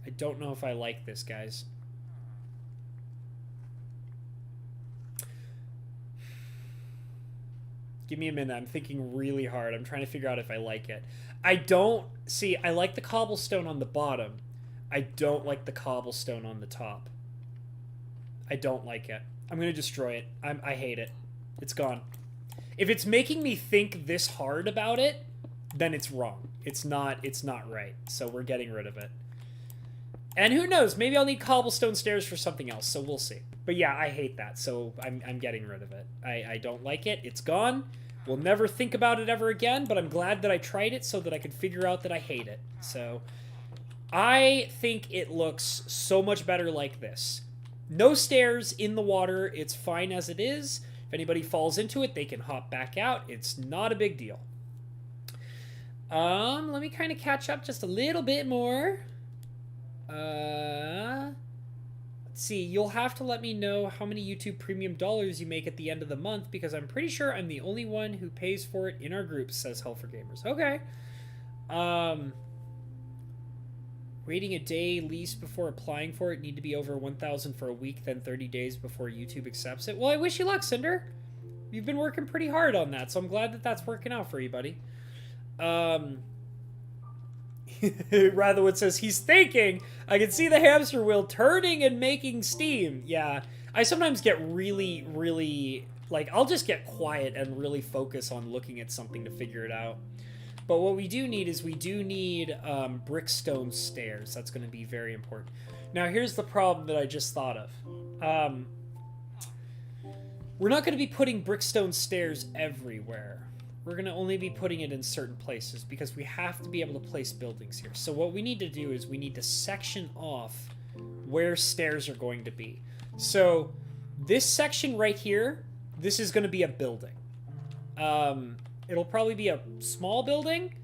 I don't know if I like this, guys. Give me a minute. I'm thinking really hard. I'm trying to figure out if I like it. I don't... See, I like the cobblestone on the bottom. I don't like the cobblestone on the top. I don't like it. I'm going to destroy it. I hate it. It's gone. If it's making me think this hard about it, then it's wrong. It's not right. So we're getting rid of it. And who knows? Maybe I'll need cobblestone stairs for something else, so we'll see. But yeah, I hate that, so I'm getting rid of it. I don't like it. It's gone. We'll never think about it ever again, but I'm glad that I tried it so that I could figure out that I hate it. So I think it looks so much better like this. No stairs in the water. It's fine as it is. If anybody falls into it, they can hop back out. It's not a big deal. Let me kind of catch up just a little bit more. Let's see. You'll have to let me know how many YouTube Premium dollars you make at the end of the month, because I'm pretty sure I'm the only one who pays for it in our group, says Hell for Gamers. Okay. Waiting a day least before applying for it. Need to be over 1,000 for a week, then 30 days before YouTube accepts it. Well, I wish you luck, Cinder. You've been working pretty hard on that, so I'm glad that that's working out for you, buddy. Ratherwood says, he's thinking. I can see the hamster wheel turning and making steam. Yeah, I sometimes get really, really... Like, I'll just get quiet and really focus on looking at something to figure it out. But what we do need is we do need brickstone stairs. That's going to be very important. Now, here's the problem that I just thought of. We're not going to be putting brickstone stairs everywhere. We're going to only be putting it in certain places because we have to be able to place buildings here. So what we need to do is we need to section off where stairs are going to be. So this section right here, this is going to be a building. It'll probably be a small building.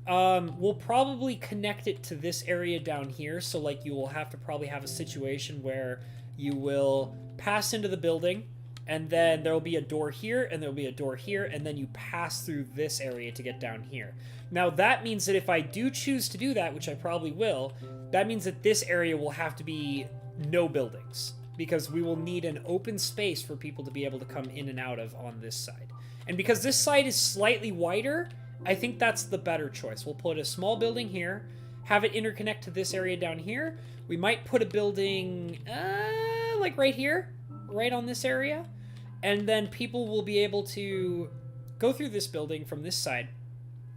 We'll probably connect it to this area down here. So like you will have to probably have a situation where you will pass into the building, and then there'll be a door here, and there'll be a door here, and then you pass through this area to get down here. Now that means that if I do choose to do that, which I probably will, that means that this area will have to be no buildings, because we will need an open space for people to be able to come in and out of on this side. And because this side is slightly wider, I think that's the better choice. We'll put a small building here, have it interconnect to this area down here. We might put a building, like right here, right on this area. And then people will be able to go through this building from this side,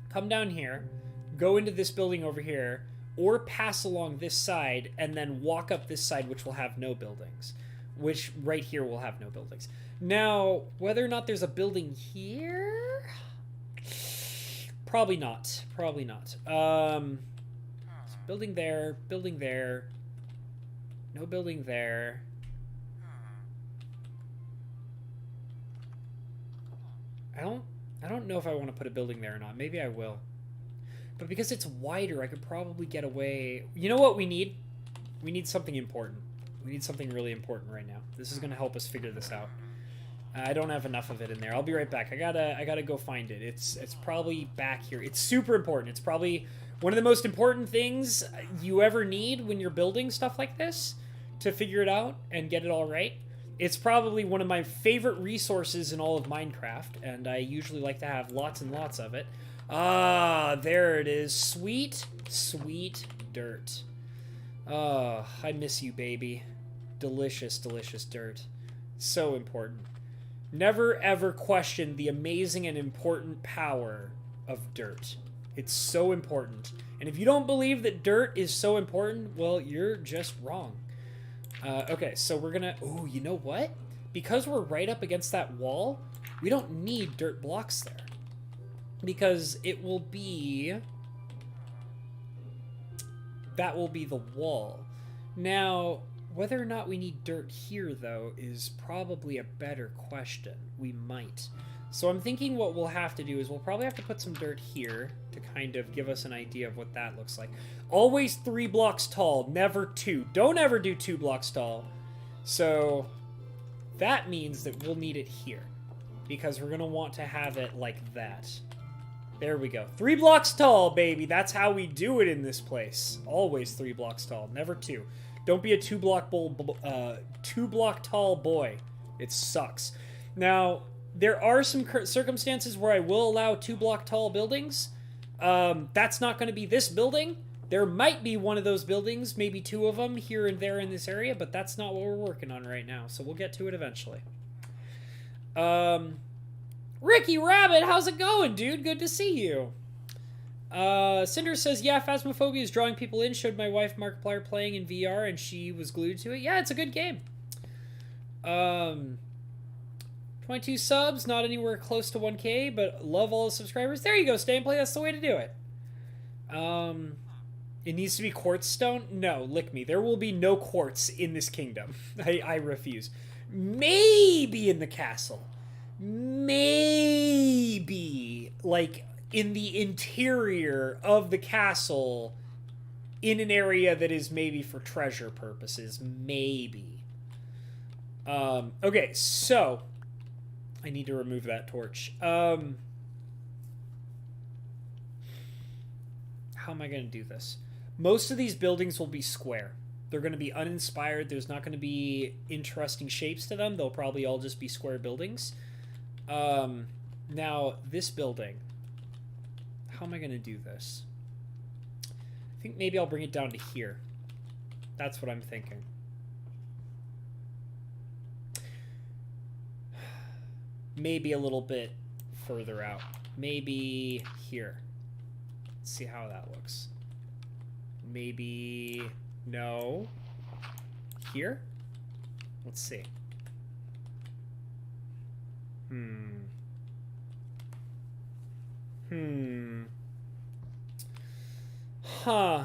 come down here, go into this building over here, or pass along this side, and then walk up this side, which will have no buildings. Which right here will have no buildings. Now, whether or not there's a building here... Probably not. Probably not. Building there, no building there. I don't know if I want to put a building there or not. Maybe I will. But because it's wider, I could probably get away... You know what we need? We need something important. We need something really important right now. This is going to help us figure this out. I don't have enough of it in there. I'll be right back. I gotta go find it. It's probably back here. It's super important. It's probably one of the most important things you ever need when you're building stuff like this to figure it out and get it all right. It's probably one of my favorite resources in all of Minecraft, and I usually like to have lots and lots of it. Ah, there it is. Sweet, sweet dirt. Oh, I miss you, baby. Delicious, delicious dirt. So important. Never, ever question the amazing and important power of dirt. It's so important. And if you don't believe that dirt is so important, well, you're just wrong. Okay, so we're gonna... Oh, you know what? Because we're right up against that wall, we don't need dirt blocks there. Because it will be... That will be the wall. Now, whether or not we need dirt here, though, is probably a better question. We might. So I'm thinking what we'll have to do is we'll probably have to put some dirt here to kind of give us an idea of what that looks like. Always 3 blocks tall, never 2. Don't ever do 2 blocks tall. So that means that we'll need it here because we're going to want to have it like that. There we go. 3 blocks tall, baby. That's how we do it in this place. Always 3 blocks tall, never 2. Don't be a 2 block tall boy. It sucks. Now, there are some circumstances where I will allow 2 block tall buildings. That's not going to be this building. There might be one of those buildings, maybe 2 of them here and there in this area, but that's not what we're working on right now, so we'll get to it eventually. Ricky Rabbit, how's it going, dude? Good to see you. Cinder says, yeah, Phasmophobia is drawing people in. Showed my wife Markiplier playing in VR, and she was glued to it. Yeah, it's a good game. 22 subs, not anywhere close to 1K, but love all the subscribers. There you go, Stay and Play. That's the way to do it. It needs to be quartz stone? No, lick me. There will be no quartz in this kingdom. I refuse. Maybe in the castle. Maybe, like, in the interior of the castle, in an area that is maybe for treasure purposes. Maybe. Okay, so... I need to remove that torch. How am I going to do this? Most of these buildings will be square. They're going to be uninspired. There's not going to be interesting shapes to them. They'll probably all just be square buildings. Now, this building. How am I going to do this? I think maybe I'll bring it down to here. That's what I'm thinking. Maybe a little bit further out. Maybe here. Let's see how that looks. Maybe... No. Here? Let's see. Huh.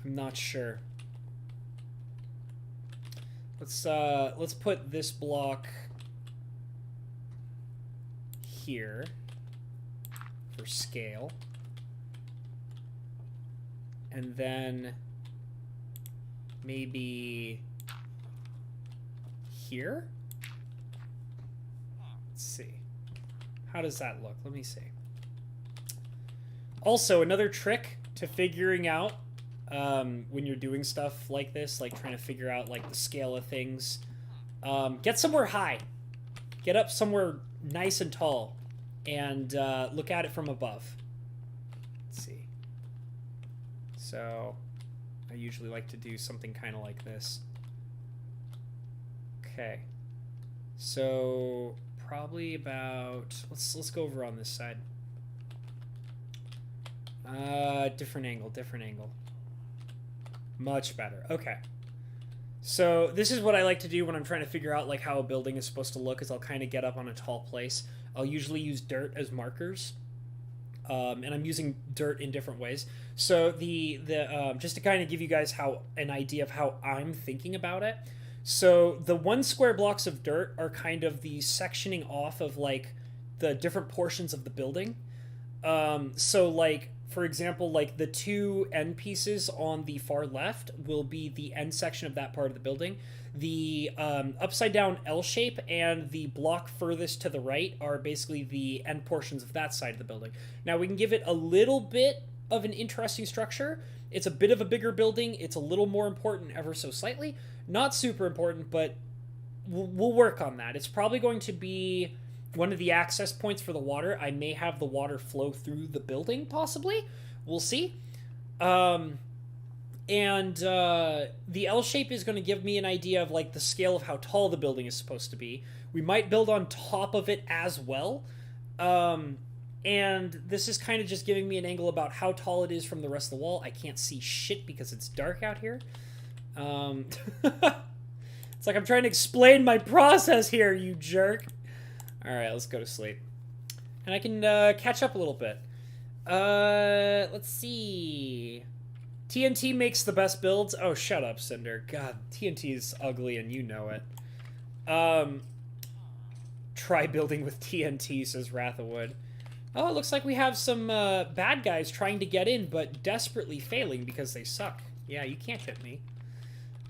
I'm not sure. Let's put this block here for scale. And then maybe here? Let's see. How does that look? Let me see. Also, another trick to figuring out when you're doing stuff like this, like trying to figure out like the scale of things, get somewhere high. Get up somewhere nice and tall and look at it from above. Let's see. So I usually like to do something kind of like this. Okay. So probably about, let's go over on this side. Different angle. Much better. Okay. So this is what I like to do when I'm trying to figure out like how a building is supposed to look, is I'll kind of get up on a tall place. I'll usually use dirt as markers. And I'm using dirt in different ways. So the just to kind of give you guys an idea of how I'm thinking about it. So the 1 square blocks of dirt are kind of the sectioning off of like the different portions of the building. So like, for example, like the 2 end pieces on the far left will be the end section of that part of the building. The upside down L shape and the block furthest to the right are basically the end portions of that side of the building. Now we can give it a little bit of an interesting structure. It's a bit of a bigger building. It's a little more important ever so slightly. Not super important, but we'll work on that. It's probably going to be one of the access points for the water. I may have the water flow through the building, possibly. We'll see. The L shape is going to give me an idea of like the scale of how tall the building is supposed to be. We might build on top of it as well. And this is kind of just giving me an angle about how tall it is from the rest of the wall. I can't see shit because it's dark out here. It's like I'm trying to explain my process here, you jerk. Alright, let's go to sleep. And I can catch up a little bit. Let's see. TNT makes the best builds. Oh, shut up, Cinder. God, TNT is ugly and you know it. Try building with TNT, says Wrathwood. Oh, it looks like we have some bad guys trying to get in, but desperately failing because they suck. Yeah, you can't hit me.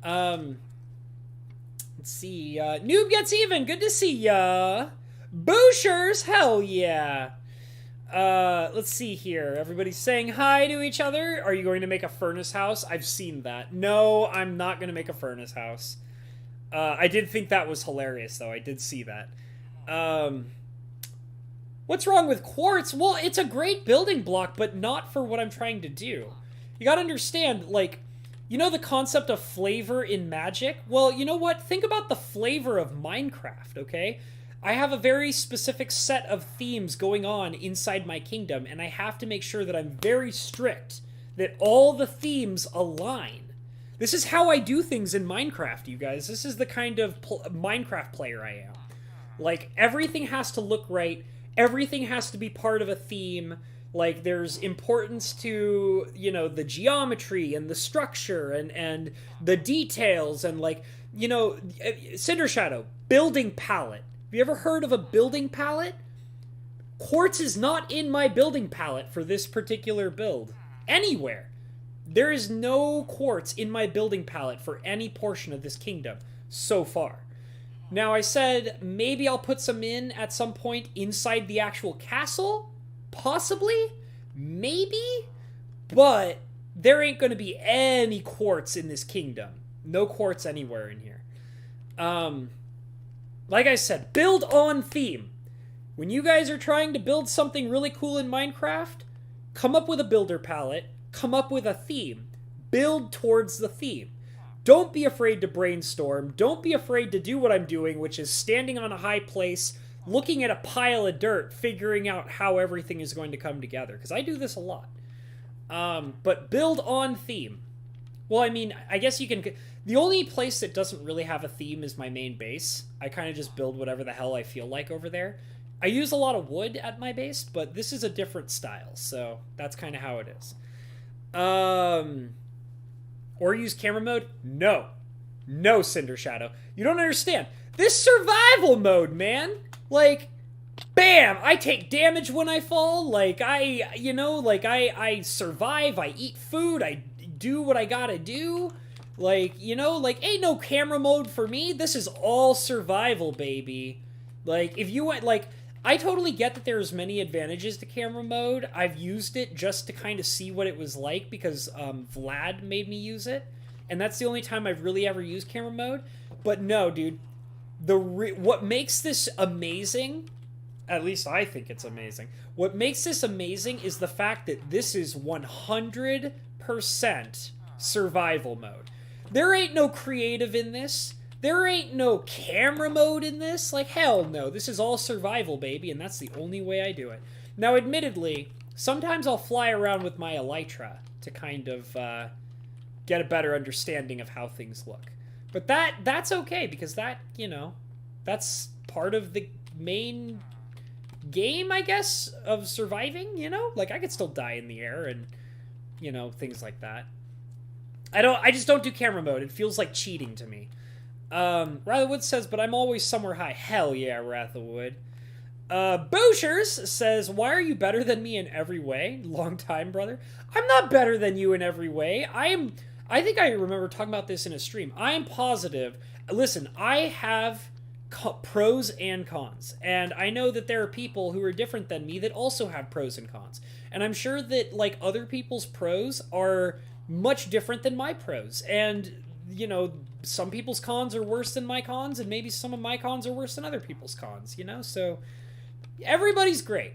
Let's see. Noob gets even. Good to see ya. Booshers, hell yeah. Let's see here. Everybody's saying hi to each other. Are you going to make a furnace house? I've seen that. No, I'm not going to make a furnace house. I did think that was hilarious, though. I did see that. What's wrong with quartz? Well, it's a great building block, but not for what I'm trying to do. You gotta understand, like, you know the concept of flavor in Magic? Well, you know what? Think about the flavor of Minecraft, okay? I have a very specific set of themes going on inside my kingdom, and I have to make sure that I'm very strict, that all the themes align. This is how I do things in Minecraft, you guys. This is the kind of Minecraft player I am. Like, everything has to look right. Everything has to be part of a theme. Like, there's importance to, you know, the geometry and the structure and the details and, like, you know, Cinder Shadow, building palette. Have you ever heard of a building palette? Quartz is not in my building palette for this particular build. Anywhere. There is no quartz in my building palette for any portion of this kingdom so far. Now, I said maybe I'll put some in at some point inside the actual castle. Possibly. Maybe. But there ain't going to be any quartz in this kingdom. No quartz anywhere in here. Like I said, build on theme. When you guys are trying to build something really cool in Minecraft, come up with a builder palette. Come up with a theme. Build towards the theme. Don't be afraid to brainstorm. Don't be afraid to do what I'm doing, which is standing on a high place, looking at a pile of dirt, figuring out how everything is going to come together. Because I do this a lot. But build on theme. Well, I mean, I guess you can... The only place that doesn't really have a theme is my main base. I kind of just build whatever the hell I feel like over there. I use a lot of wood at my base, but this is a different style. So that's kind of how it is. Or use camera mode? No. No, Cinder Shadow. You don't understand. This survival mode, man. Like, bam! I take damage when I fall. Like, I survive. I eat food. I do what I gotta do. Like, you know, like, ain't no camera mode for me. This is all survival, baby. Like, if you went, like... I totally get that there's many advantages to camera mode. I've used it just to kind of see what it was like because Vlad made me use it. And that's the only time I've really ever used camera mode. But no, dude. What makes this amazing, at least I think it's amazing, what makes this amazing is the fact that this is 100% survival mode. There ain't no creative in this. There ain't no camera mode in this. Like, hell no. This is all survival, baby, and that's the only way I do it. Now, admittedly, sometimes I'll fly around with my elytra to kind of get a better understanding of how things look. But that's okay, because that, you know, that's part of the main game, I guess, of surviving, you know? Like, I could still die in the air and, you know, things like that. I just don't do camera mode. It feels like cheating to me. Wrathwood says, but I'm always somewhere high. Hell yeah, Wrathwood. Boshers says, why are you better than me in every way? Long time, brother. I'm not better than you in every way. I think I remember talking about this in a stream. I am positive. Listen, I have pros and cons. And I know that there are people who are different than me that also have pros and cons. And I'm sure that, like, other people's pros are much different than my pros. And, you know, some people's cons are worse than my cons, and maybe some of my cons are worse than other people's cons, you know? So, everybody's great.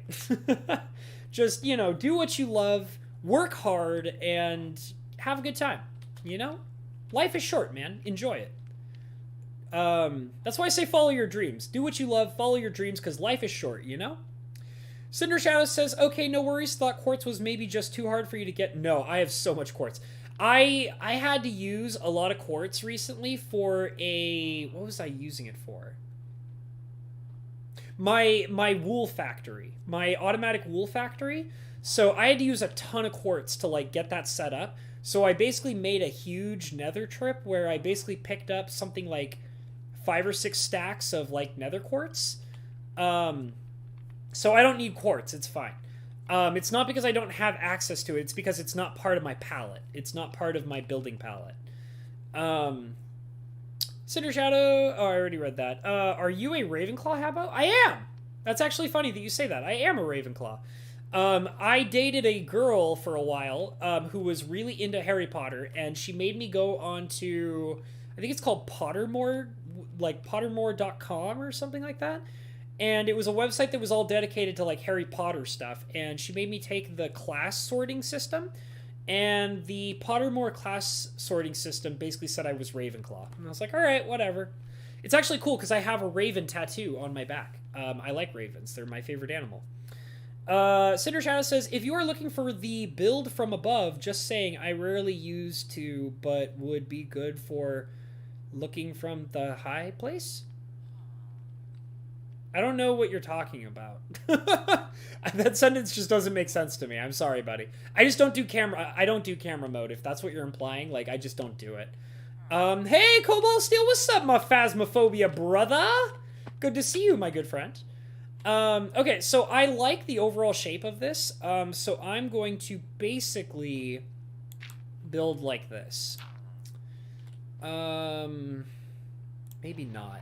Just, you know, do what you love, work hard, and have a good time, you know? Life is short, man. Enjoy it. That's why I say follow your dreams. Do what you love, follow your dreams, because life is short, you know? Cinder Shadow says, okay, no worries. Thought quartz was maybe just too hard for you to get. No, I have so much quartz. I had to use a lot of quartz recently for a... What was I using it for? My wool factory. My automatic wool factory. So I had to use a ton of quartz to, like, get that set up. So I basically made a huge nether trip where I basically picked up something like 5 or 6 stacks of, like, nether quartz. So I don't need quartz. It's fine. It's not because I don't have access to it. It's because it's not part of my palette. It's not part of my building palette. Cinder Shadow... Oh, I already read that. Are you a Ravenclaw, Habbo? I am! That's actually funny that you say that. I am a Ravenclaw. I dated a girl for a while who was really into Harry Potter, and she made me go on to... I think it's called Pottermore, like Pottermore.com or something like that. And it was a website that was all dedicated to, like, Harry Potter stuff. And she made me take the class sorting system. And the Pottermore class sorting system basically said I was Ravenclaw. And I was like, all right, whatever. It's actually cool because I have a raven tattoo on my back. I like ravens. They're my favorite animal. Cinder Shadow says, if you are looking for the build from above, just saying, I rarely use to, but would be good for looking from the high place. I don't know what you're talking about. That sentence just doesn't make sense to me. I'm sorry, buddy. I just don't do camera. I don't do camera mode. If that's what you're implying, like, I just don't do it. Hey, Cobalt Steel, what's up, my Phasmophobia brother? Good to see you, my good friend. Okay, so I like the overall shape of this. So I'm going to basically build like this. Maybe not.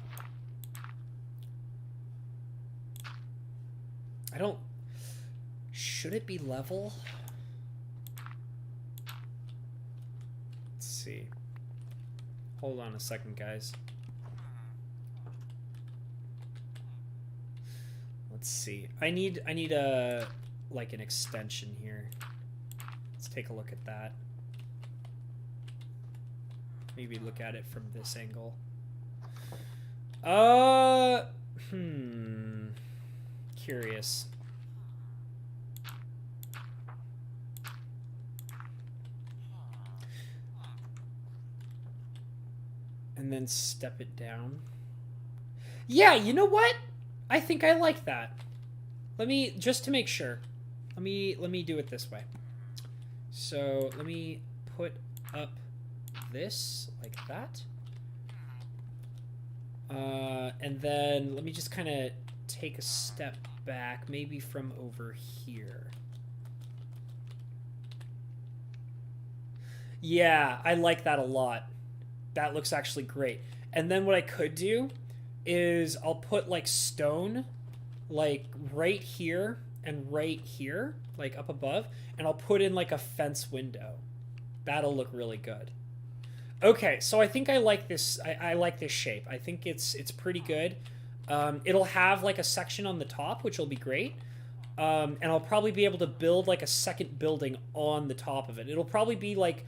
I don't... Should it be level? Let's see. Hold on a second, guys. Let's see. I need a... like, an extension here. Let's take a look at that. Maybe look at it from this angle. Curious. And then step it down. Yeah, you know what? I think I like that. Let me, just to make sure. Let me do it this way. So, let me put up this like that. And then let me just kind of take a step back, maybe from over here. Yeah, I like that a lot. That looks actually great. And then what I could do is I'll put, like, stone, like, right here and right here, like, up above, and I'll put in, like, a fence window. That'll look really good. Okay, so I think I like this. I like this shape. I think it's pretty good. It'll have, like, a section on the top, which will be great. And I'll probably be able to build, like, a second building on the top of it. It'll probably be, like,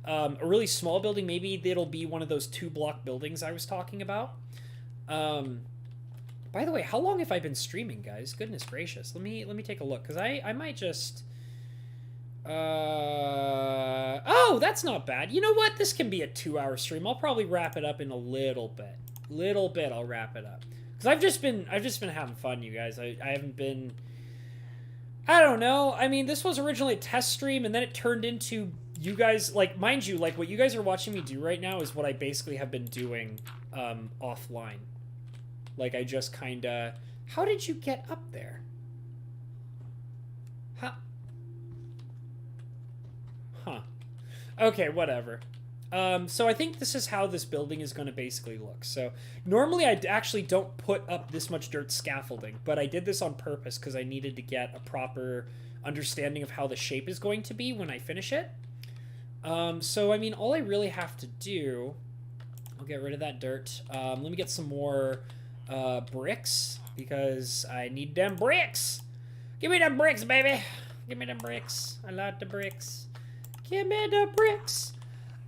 a really small building. Maybe it'll be one of those 2-block buildings I was talking about. By the way, how long have I been streaming, guys? Goodness gracious. Let me take a look, because I might just... Oh, that's not bad. You know what? This can be a 2-hour stream. I'll probably wrap it up in a little bit. I'll wrap it up. Because I've just been having fun, you guys. I haven't been... I don't know. I mean, this was originally a test stream, and then it turned into you guys... Like, mind you, like, what you guys are watching me do right now is what I basically have been doing offline. Like, I just kind of... How did you get up there? Huh. Okay, whatever. So I think this is how this building is going to basically look. So normally I actually don't put up this much dirt scaffolding, but I did this on purpose because I needed to get a proper understanding of how the shape is going to be when I finish it. So, I mean, all I really have to do... I'll get rid of that dirt. Let me get some more bricks, because I need them bricks. Give me them bricks, baby. Give me them bricks. I like the bricks. Give me the bricks.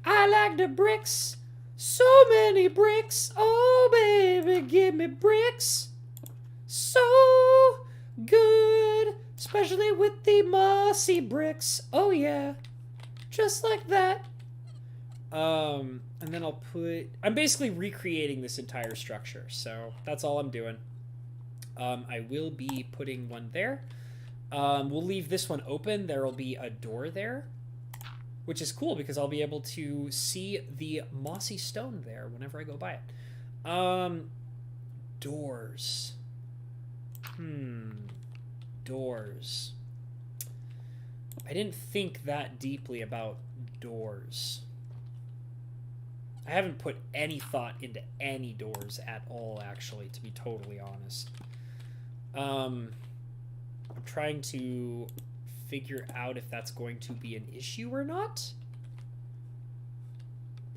I like the bricks. So many bricks. Oh, baby, give me bricks. So good Especially with the mossy bricks. Oh yeah. Just like that. And then I'll put... I'm basically recreating this entire structure, so that's all I'm doing. I will be putting one there. We'll leave this one open. There will be a door there, which is cool because I'll be able to see the mossy stone there whenever I go by it. Doors. Doors. I didn't think that deeply about doors. I haven't put any thought into any doors at all, actually, to be totally honest. I'm trying to figure out if that's going to be an issue or not.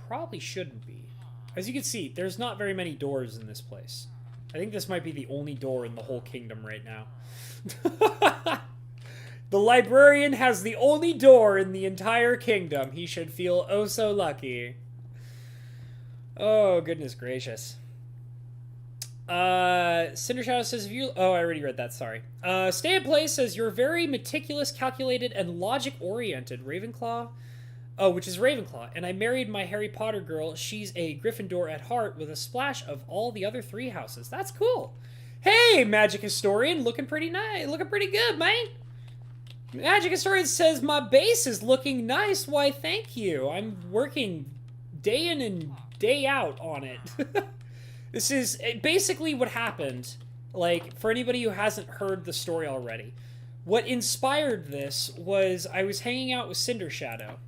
Probably shouldn't be. As you can see, there's not very many doors in this place. I think this might be the only door in the whole kingdom right now. The librarian has the only door in the entire kingdom. He should feel oh so lucky. Oh, goodness gracious. Cinder Shadow says, if you... Oh, I already read that, sorry. Stay in Place says, you're very meticulous, calculated, and logic-oriented. Ravenclaw? Oh, which is Ravenclaw. And I married my Harry Potter girl. She's a Gryffindor at heart with a splash of all the other 3 houses. That's cool. Hey, Magic Historian. Looking pretty nice. Looking pretty good, man. Magic Historian says, my base is looking nice. Why, thank you. I'm working day in and day out on it. This is basically what happened. Like, for anybody who hasn't heard the story already, what inspired this was I was hanging out with Cinder Shadow.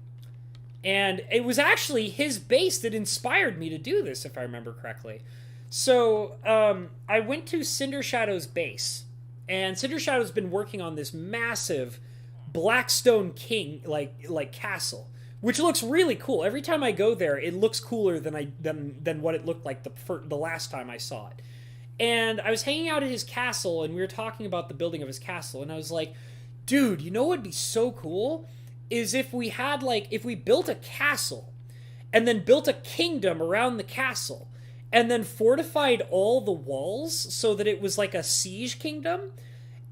And it was actually his base that inspired me to do this, if I remember correctly. So, I went to Cinder Shadow's base. And Cinder Shadow's been working on this massive Blackstone King, like castle. Which looks really cool. Every time I go there, it looks cooler than what it looked like the last time I saw it. And I was hanging out at his castle, and we were talking about the building of his castle, and I was like, dude, you know what would be so cool? Is if we had, if we built a castle, and then built a kingdom around the castle, and then fortified all the walls so that it was like a siege kingdom,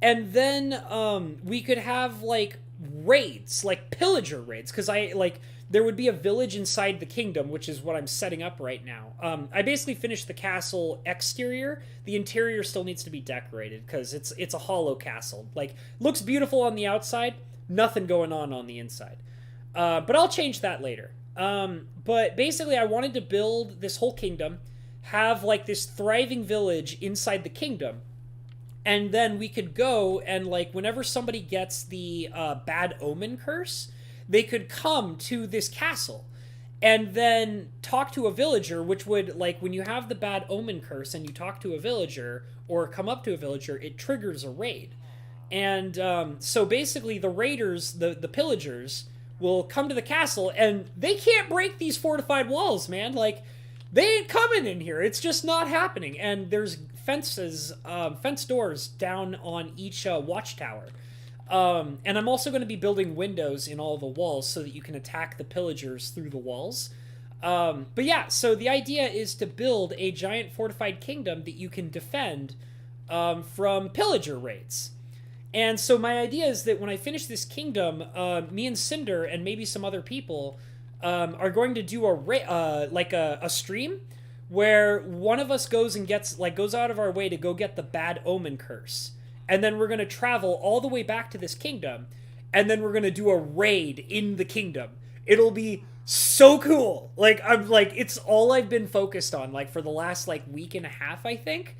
and then we could have, raids, pillager raids, because there would be a village inside the kingdom, which is what I'm setting up right now. I basically finished the castle exterior. The interior still needs to be decorated, because it's a hollow castle. Looks beautiful on the outside, nothing going on the inside. But I'll change that later. But basically, I wanted to build this whole kingdom, have, this thriving village inside the kingdom, and then we could go and, whenever somebody gets the bad omen curse, they could come to this castle and then talk to a villager, which would, when you have the bad omen curse and you talk to a villager or come up to a villager, it triggers a raid. And so basically the raiders, the pillagers, will come to the castle, and they can't break these fortified walls, man. They ain't coming in here. It's just not happening. And there's fence doors down on each watchtower. And I'm also going to be building windows in all the walls so that you can attack the pillagers through the walls. But yeah, so the idea is to build a giant fortified kingdom that you can defend from pillager raids. And so my idea is that when I finish this kingdom, me and Cinder and maybe some other people are going to do a stream where one of us goes and goes out of our way to go get the bad omen curse. And then we're going to travel all the way back to this kingdom, and then we're going to do a raid in the kingdom. It'll be so cool. It's all I've been focused on, for the last, week and a half, I think.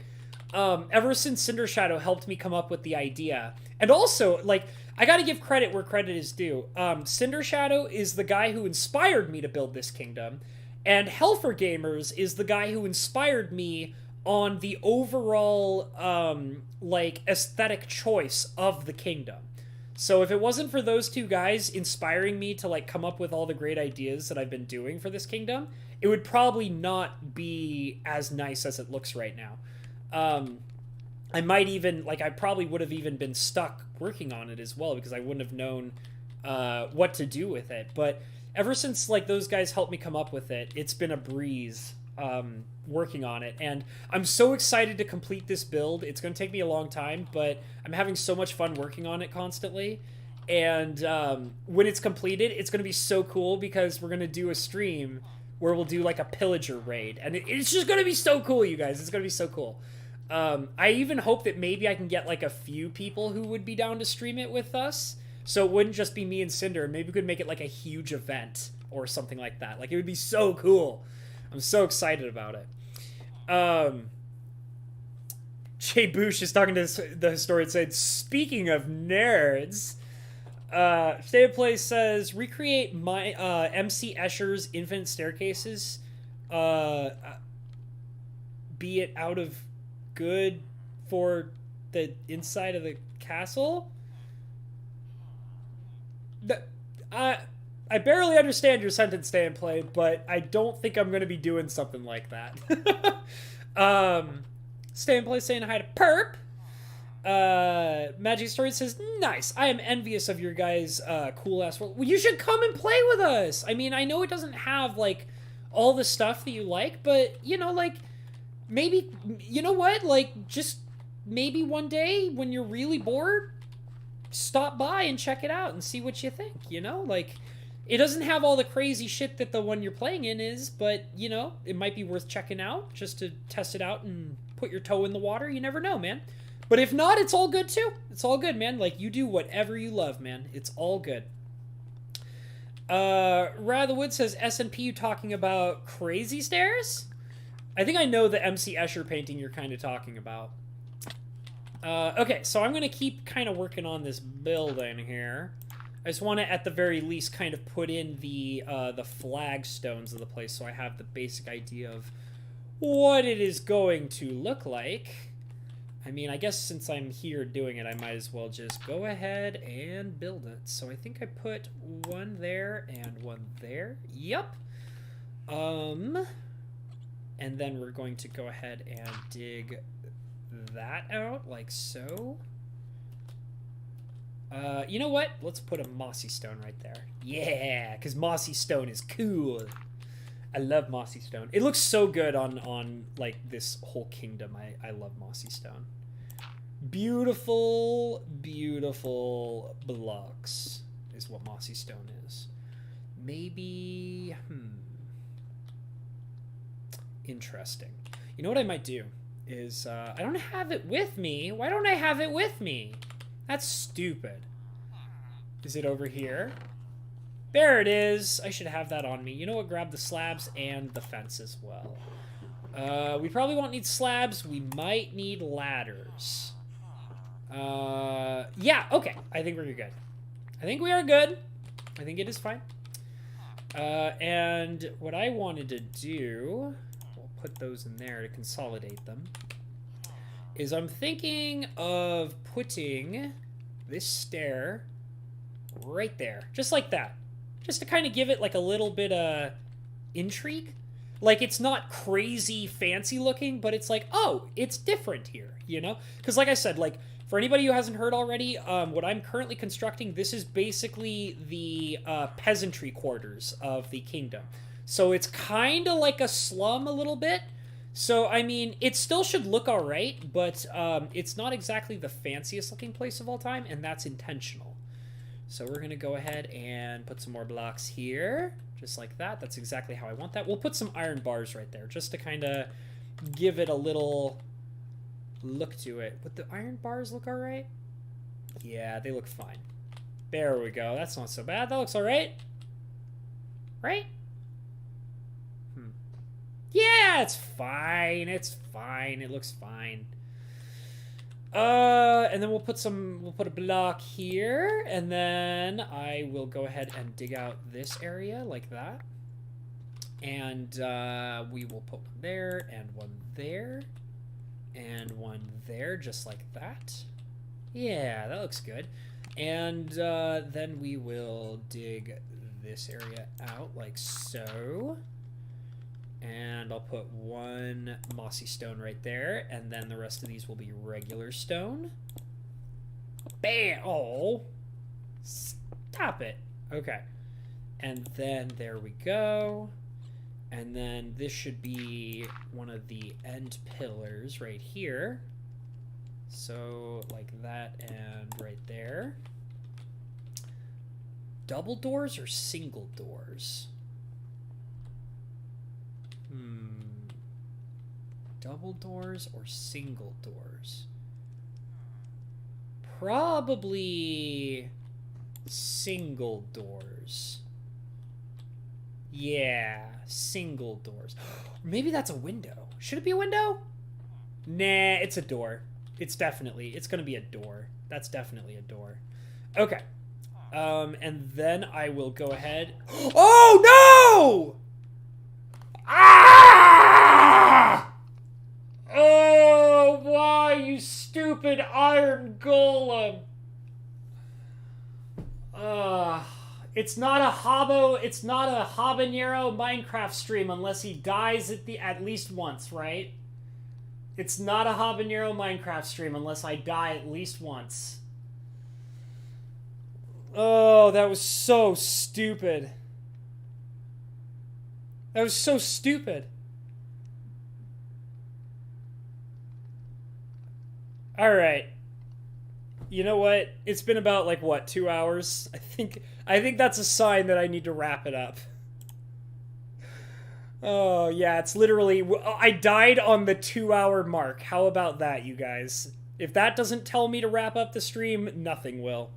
Ever since Cinder Shadow helped me come up with the idea. And also, I gotta give credit where credit is due. Cinder Shadow is the guy who inspired me to build this kingdom, and Helfer Gamers is the guy who inspired me on the overall, aesthetic choice of the kingdom. So if it wasn't for those two guys inspiring me to, come up with all the great ideas that I've been doing for this kingdom, it would probably not be as nice as it looks right now. I might even, I probably would have even been stuck working on it as well, because I wouldn't have known what to do with it. But ever since, those guys helped me come up with it, it's been a breeze. working on it, and I'm so excited to complete this build. It's going to take me a long time, but I'm having so much fun working on it constantly. And when it's completed, it's going to be so cool because we're going to do a stream where we'll do like a pillager raid, and it's just going to be so cool, you guys. It's going to be so cool. I even hope that maybe I can get like a few people who would be down to stream it with us, so it wouldn't just be me and Cinder. Maybe we could make it like a huge event or something like that. Like, it would be so cool. I'm so excited about it. Jay Boosh is talking to the historian, said, speaking of nerds, Stay of Play says, recreate my MC Escher's Infinite Staircases, be it out of good for the inside of the castle. I barely understand your sentence, Stay and Play, but I don't think I'm going to be doing something like that. Stay and Play saying hi to Perp. Magic Story says, nice. I am envious of your guys' cool-ass world. Well, you should come and play with us. I mean, I know it doesn't have, like, all the stuff that you like, but, you know, like, maybe, you know what? Like, just maybe one day when you're really bored, stop by and check it out and see what you think, you know? Like, it doesn't have all the crazy shit that the one you're playing in is, but, you know, it might be worth checking out just to test it out and put your toe in the water. You never know, man. But if not, it's all good, too. It's all good, man. Like, you do whatever you love, man. It's all good. Ratherwood says, S&P, you talking about crazy stairs? I think I know the MC Escher painting you're kind of talking about. Okay, so I'm going to keep kind of working on this building here. I just want to, at the very least, kind of put in the flagstones of the place so I have the basic idea of what it is going to look like. I mean, I guess since I'm here doing it, I might as well just go ahead and build it. So I think I put one there and one there. Yep. And then we're going to go ahead and dig that out like so. You know what? Let's put a mossy stone right there. Yeah, because mossy stone is cool. I love mossy stone. It looks so good on like this whole kingdom. I love mossy stone. Beautiful, beautiful blocks is what mossy stone is. Maybe, interesting. You know what I might do is, I don't have it with me. Why don't I have it with me? That's stupid. Is it over here? There it is. I should have that on me. You know what? Grab the slabs and the fence as well. We probably won't need slabs. We might need ladders. Yeah, okay. I think we're good. I think we are good. I think it is fine. And what I wanted to do, we'll put those in there to consolidate them, is I'm thinking of putting this stair right there. Just like that. Just to kind of give it like a little bit of intrigue. Like, it's not crazy fancy looking, but it's like, oh, it's different here, you know? Because like I said, like, for anybody who hasn't heard already, what I'm currently constructing, this is basically the peasantry quarters of the kingdom. So it's kind of like a slum a little bit. So, I mean, it still should look all right, but it's not exactly the fanciest looking place of all time, and that's intentional. So we're going to go ahead and put some more blocks here, just like that. That's exactly how I want that. We'll put some iron bars right there, just to kind of give it a little look to it. Would the iron bars look all right? Yeah, they look fine. There we go. That's not so bad. That looks all right. Right? Yeah, it's fine. It's fine. It looks fine. And then we'll put a block here, and then I will go ahead and dig out this area like that. And we will put one there, and one there, and one there, just like that. Yeah, that looks good. And then we will dig this area out like so. And I'll put one mossy stone right there, and then the rest of these will be regular stone. Bam! Oh! Stop it. Okay. And then there we go. And then this should be one of the end pillars right here. So like that and right there. Double doors or single doors? Double doors or single doors? Probably single doors. Yeah, single doors. Maybe that's a window. Should it be a window? Nah, it's a door. It's gonna be a door. That's definitely a door. Okay. And then I will go ahead. Oh, no! Ah! Oh, why, you stupid iron golem? It's not a Habanero Minecraft stream unless he dies at least once, right? It's not a Habanero Minecraft stream unless I die at least once. Oh, that was so stupid. That was so stupid. Alright. You know what? It's been about, like, what, 2 hours? I think that's a sign that I need to wrap it up. Oh, yeah, it's literally... I died on the 2-hour mark. How about that, you guys? If that doesn't tell me to wrap up the stream, nothing will.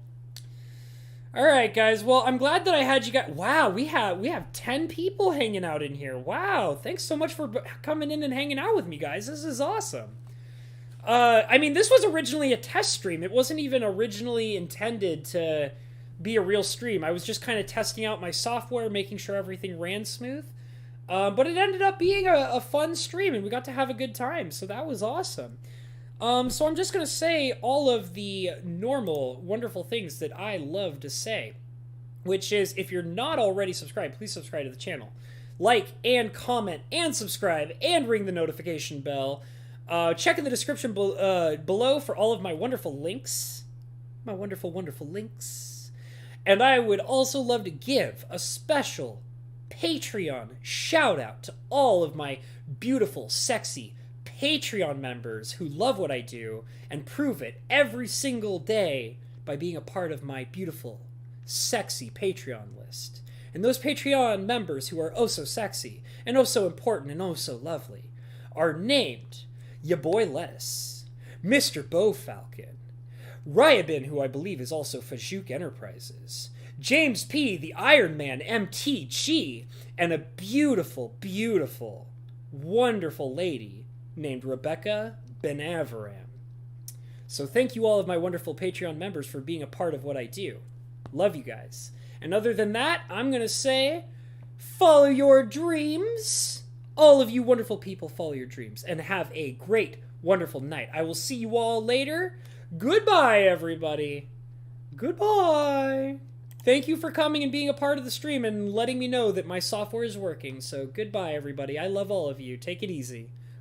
Alright, guys. Well, I'm glad that I had you guys... Wow, we have 10 people hanging out in here. Wow, thanks so much for coming in and hanging out with me, guys. This is awesome. I mean, this was originally a test stream. It wasn't even originally intended to be a real stream. I was just kind of testing out my software, making sure everything ran smooth. But it ended up being a fun stream, and we got to have a good time, so that was awesome. So I'm just going to say all of the normal, wonderful things that I love to say, which is, if you're not already subscribed, please subscribe to the channel. Like, and comment, and subscribe, and ring the notification bell. Check in the description below for all of my wonderful links. My wonderful, wonderful links. And I would also love to give a special Patreon shout out to all of my beautiful, sexy Patreon members who love what I do and prove it every single day by being a part of my beautiful, sexy Patreon list. And those Patreon members who are oh so sexy and oh so important and oh so lovely are named Ya Boy Lettuce, Mr. Bo Falcon, Ryabin, who I believe is also Fajouk Enterprises, James P., the Iron Man MTG, and a beautiful, beautiful, wonderful lady named Rebecca Benaveram. So thank you all of my wonderful Patreon members for being a part of what I do. Love you guys. And other than that, I'm going to say, follow your dreams. All of you wonderful people, follow your dreams and have a great, wonderful night. I will see you all later. Goodbye, everybody. Goodbye. Thank you for coming and being a part of the stream and letting me know that my software is working. So goodbye, everybody. I love all of you. Take it easy.